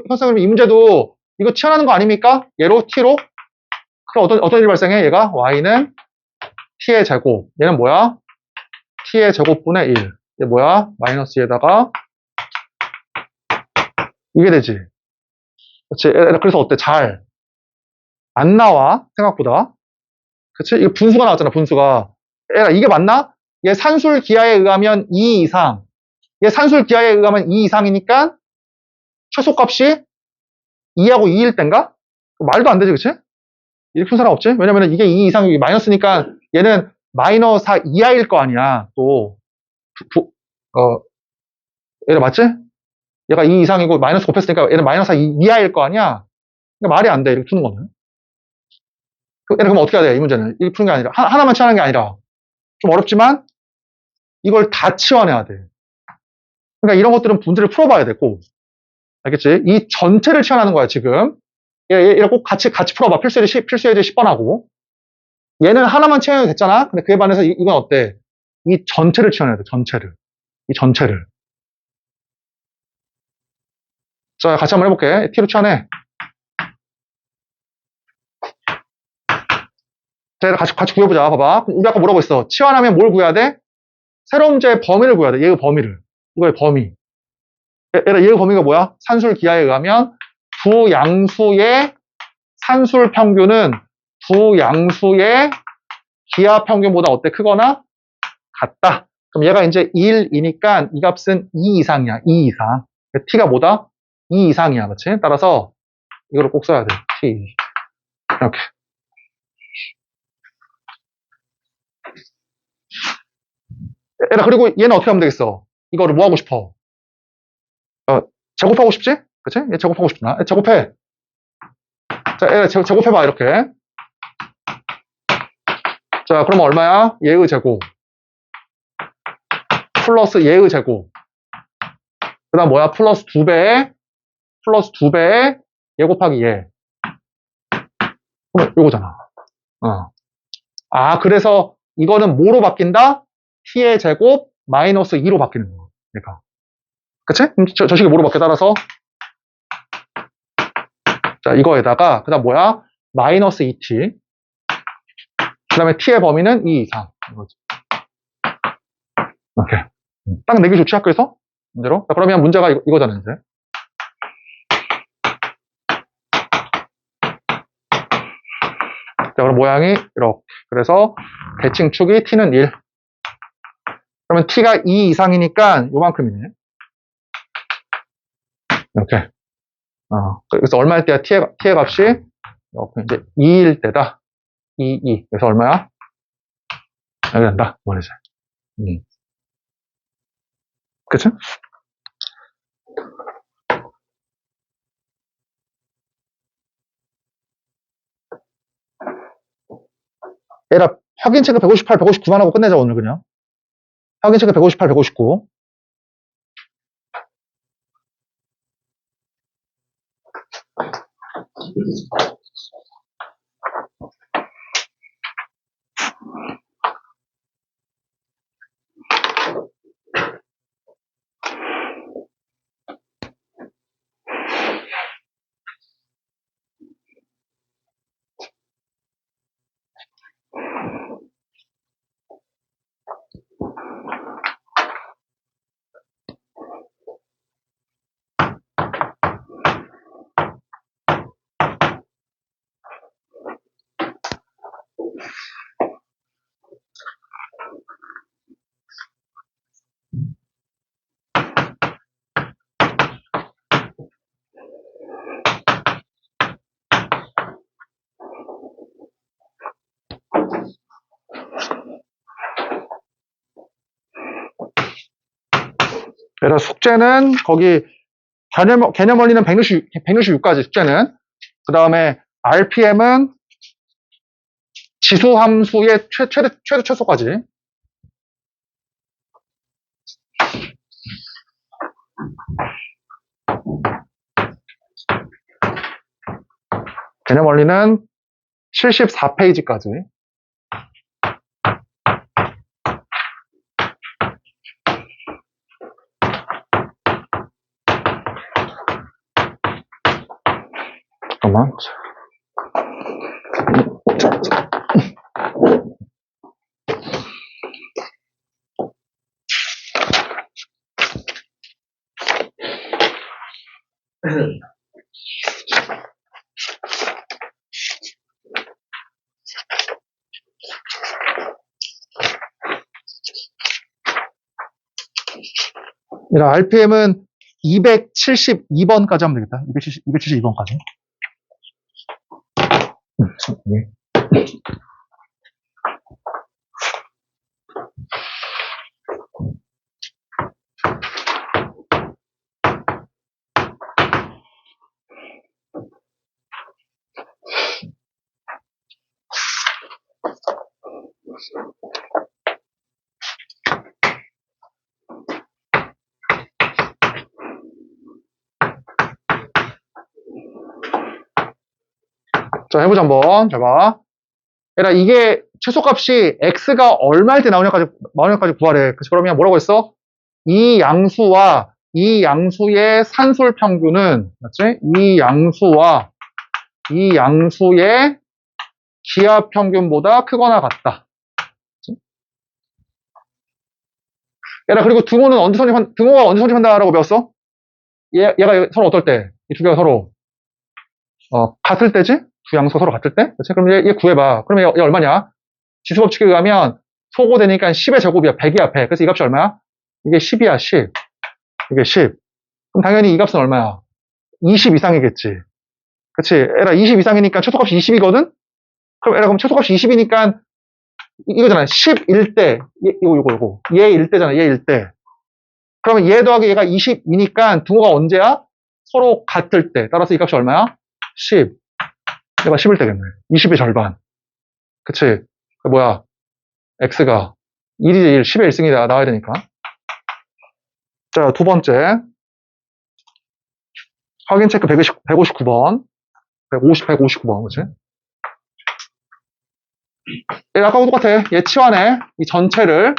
선생님 이 문제도 이거 치환하는 거 아닙니까? 얘로 t로? 그럼 어떤 일이 발생해? 얘가 y는 t의 제곱. 얘는 뭐야? t의 제곱분의 1. 얘 뭐야? 마이너스 에다가 이게 되지. 그치? 그래서 어때? 잘 안 나와 생각보다. 그치? 이거 분수가 나왔잖아. 분수가. 이게 맞나? 얘 산술 기하에 의하면 2 이상. 얘 산술 기하에 의하면 2 이상이니까 최소값이 2하고 2일 땐가? 말도 안 되지, 그치? 이렇게 푼 사람 없지? 왜냐면 이게 2 이상, 이게 마이너스니까 얘는 마이너스 4 이하일 거 아니야. 또 얘가 맞지? 얘가 2 이상이고 마이너스 곱했으니까 얘는 마이너스 4 이하일 거 아니야. 그러니까 말이 안 돼. 이렇게 푸는 거는. 그럼 어떻게 해야 돼? 이 문제는. 이렇게 푸는 게 아니라 하나만 치환하는 게 아니라 좀 어렵지만 이걸 다 치환해야 돼. 그러니까 이런 것들은 문제를 풀어봐야 돼, 꼭. 알겠지? 이 전체를 치환하는 거야, 지금. 얘를 꼭 같이 풀어봐. 필수예제 10번 하고. 얘는 하나만 치환해도 됐잖아? 근데 그에 반해서 이건 어때? 이 전체를 치환해야 돼, 전체를. 이 전체를. 자, 같이 한번 해볼게. t로 치환해. 자, 같이 구해보자. 봐봐. 우리 아까 뭐라고 했어? 치환하면 뭘 구해야 돼? 새로운 문제의 범위를 구해야 돼. 얘의 범위를. 이거의 범위. 얘가 얘의 범위가 뭐야? 산술 기하에 의하면 두 양수의 산술 평균은 두 양수의 기하 평균보다 어때? 크거나 같다. 그럼 얘가 이제 1이니까 이 값은 2 이상이야. 2 이상. t가 뭐다? 2 이상이야. 그렇지? 따라서 이거를 꼭 써야 돼. t. 이렇게. 얘라 그리고 얘는 어떻게 하면 되겠어? 이거를 뭐 하고 싶어? 제곱하고 싶지? 그치? 얘 제곱하고 싶구나. 제곱해. 자, 얘 제곱해봐, 이렇게. 자, 그러면 얼마야? 얘의 제곱. 플러스 얘의 제곱. 그 다음 뭐야? 플러스 2배. 플러스 2배. 얘 곱하기 얘. 그럼 요거잖아. 그래서 이거는 뭐로 바뀐다? t의 제곱 마이너스 2로 바뀌는 거야. 그러니까. 그치? 저 식이 뭐로 바뀌어? 따라서. 자, 이거에다가, 그 다음 뭐야? 마이너스 2t. 그 다음에 t의 범위는 2 이상. 이거지. 이렇게. 딱 내기 좋지, 학교에서? 문제로? 자, 그러면 문제가 이거잖아, 이제. 자, 그럼 모양이 이렇게. 그래서 대칭축이 t는 1. 그러면 t가 2 이상이니까 요만큼이네. 이렇게. 그래서 얼마일 때야 t의 값이? 이렇게 이제 2일 때다. 2. 그래서 얼마야? 이렇게 된다. 말이지. 그치? 얘라 확인 체크 158, 159만 하고 끝내자, 오늘 그냥. 확인 체크 158, 159. 얘라 숙제는 거기 개념 원리는 166까지 숙제는. 그 다음에 RPM은 지수 함수의 최대 최소까지. 개념 원리는 74페이지까지. 잠깐만. RPM은 272번까지 하면 되겠다. 272번까지. 자, 해보자 한번. 잘 봐. 얘들아, 이게 최소값이 x가 얼마일 때 나오냐까지 구하래. 그래서 그러면 뭐라고 했어? 이 양수와 이 양수의 산술 평균은, 맞지? 이 양수와 이 양수의 기하 평균보다 크거나 같다. 얘들아, 그리고 등호가 언제 성립한다라고 배웠어? 얘가 서로 어떨 때? 이 두 개가 서로, 같을 때지? 두 양수가 서로 같을 때? 그치? 그럼 얘 구해봐. 그러면 얘 얼마냐? 지수법칙에 의하면 소고되니까 10의 제곱이야. 100이야, 100. 그래서 이 값이 얼마야? 이게 10이야, 10. 이게 10. 그럼 당연히 이 값은 얼마야? 20 이상이겠지. 그치? 에라 20 이상이니까 최소값이 20이거든? 그럼 최소값이 20이니까 이거잖아. 11대. 요거. 얘 1대잖아. 얘 1대. 그러면 얘 더하기 얘가 20이니까 등호가 언제야? 서로 같을 때. 따라서 이 값이 얼마야? 10. 얘가 10일 때겠네. 20의 절반. 그치? 뭐야? x가 1이지 1, 10의 1승이 나와야 되니까. 자, 두 번째. 확인 체크 159번. 159번. 그치? 얘 아까하고 똑같아. 얘 치환해. 이 전체를.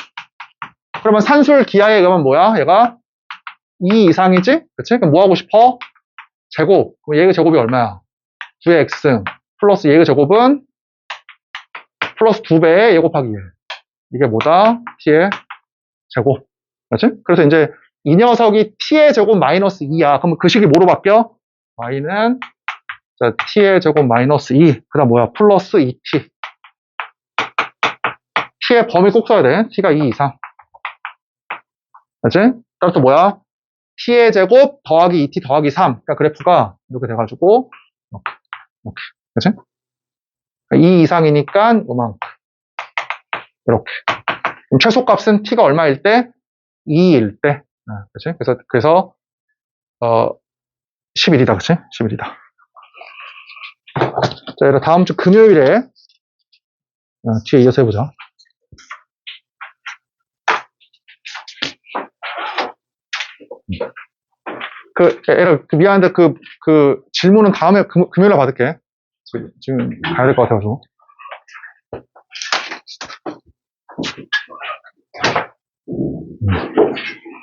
그러면 산술 기하에 의하면 뭐야? 얘가 2 이상이지? 그치? 그럼 뭐 하고 싶어? 제곱. 그럼 얘의 제곱이 얼마야? 9의 x승. 플러스 얘의 제곱은 플러스 2배의 얘 곱하기 1. 이게 뭐다? t의 제곱. 그렇지? 그래서 이제 이 녀석이 t의 제곱 마이너스 2야. 그러면 그 식이 뭐로 바뀌어? y는 자, t의 제곱 마이너스 2. 그 다음 뭐야? 플러스 2t. t의 범위 꼭 써야 돼. t가 2 이상. 그렇지? 따라서 뭐야? t의 제곱 더하기 2t 더하기 3. 그러니까 그래프가 이렇게 돼가지고 이렇게. 그렇지? 2 이상이니까 요만큼. 이렇게. 그럼 최소값은 t가 얼마일 때? 2일 때. 그치? 그래서 10일이다. 그치? 10일이다. 자, 얘를 다음 주 금요일에 뒤에 이어서 해보자. 미안한데, 질문은 다음에 금요일에 받을게. 지금 가야 될 것 같아가지고.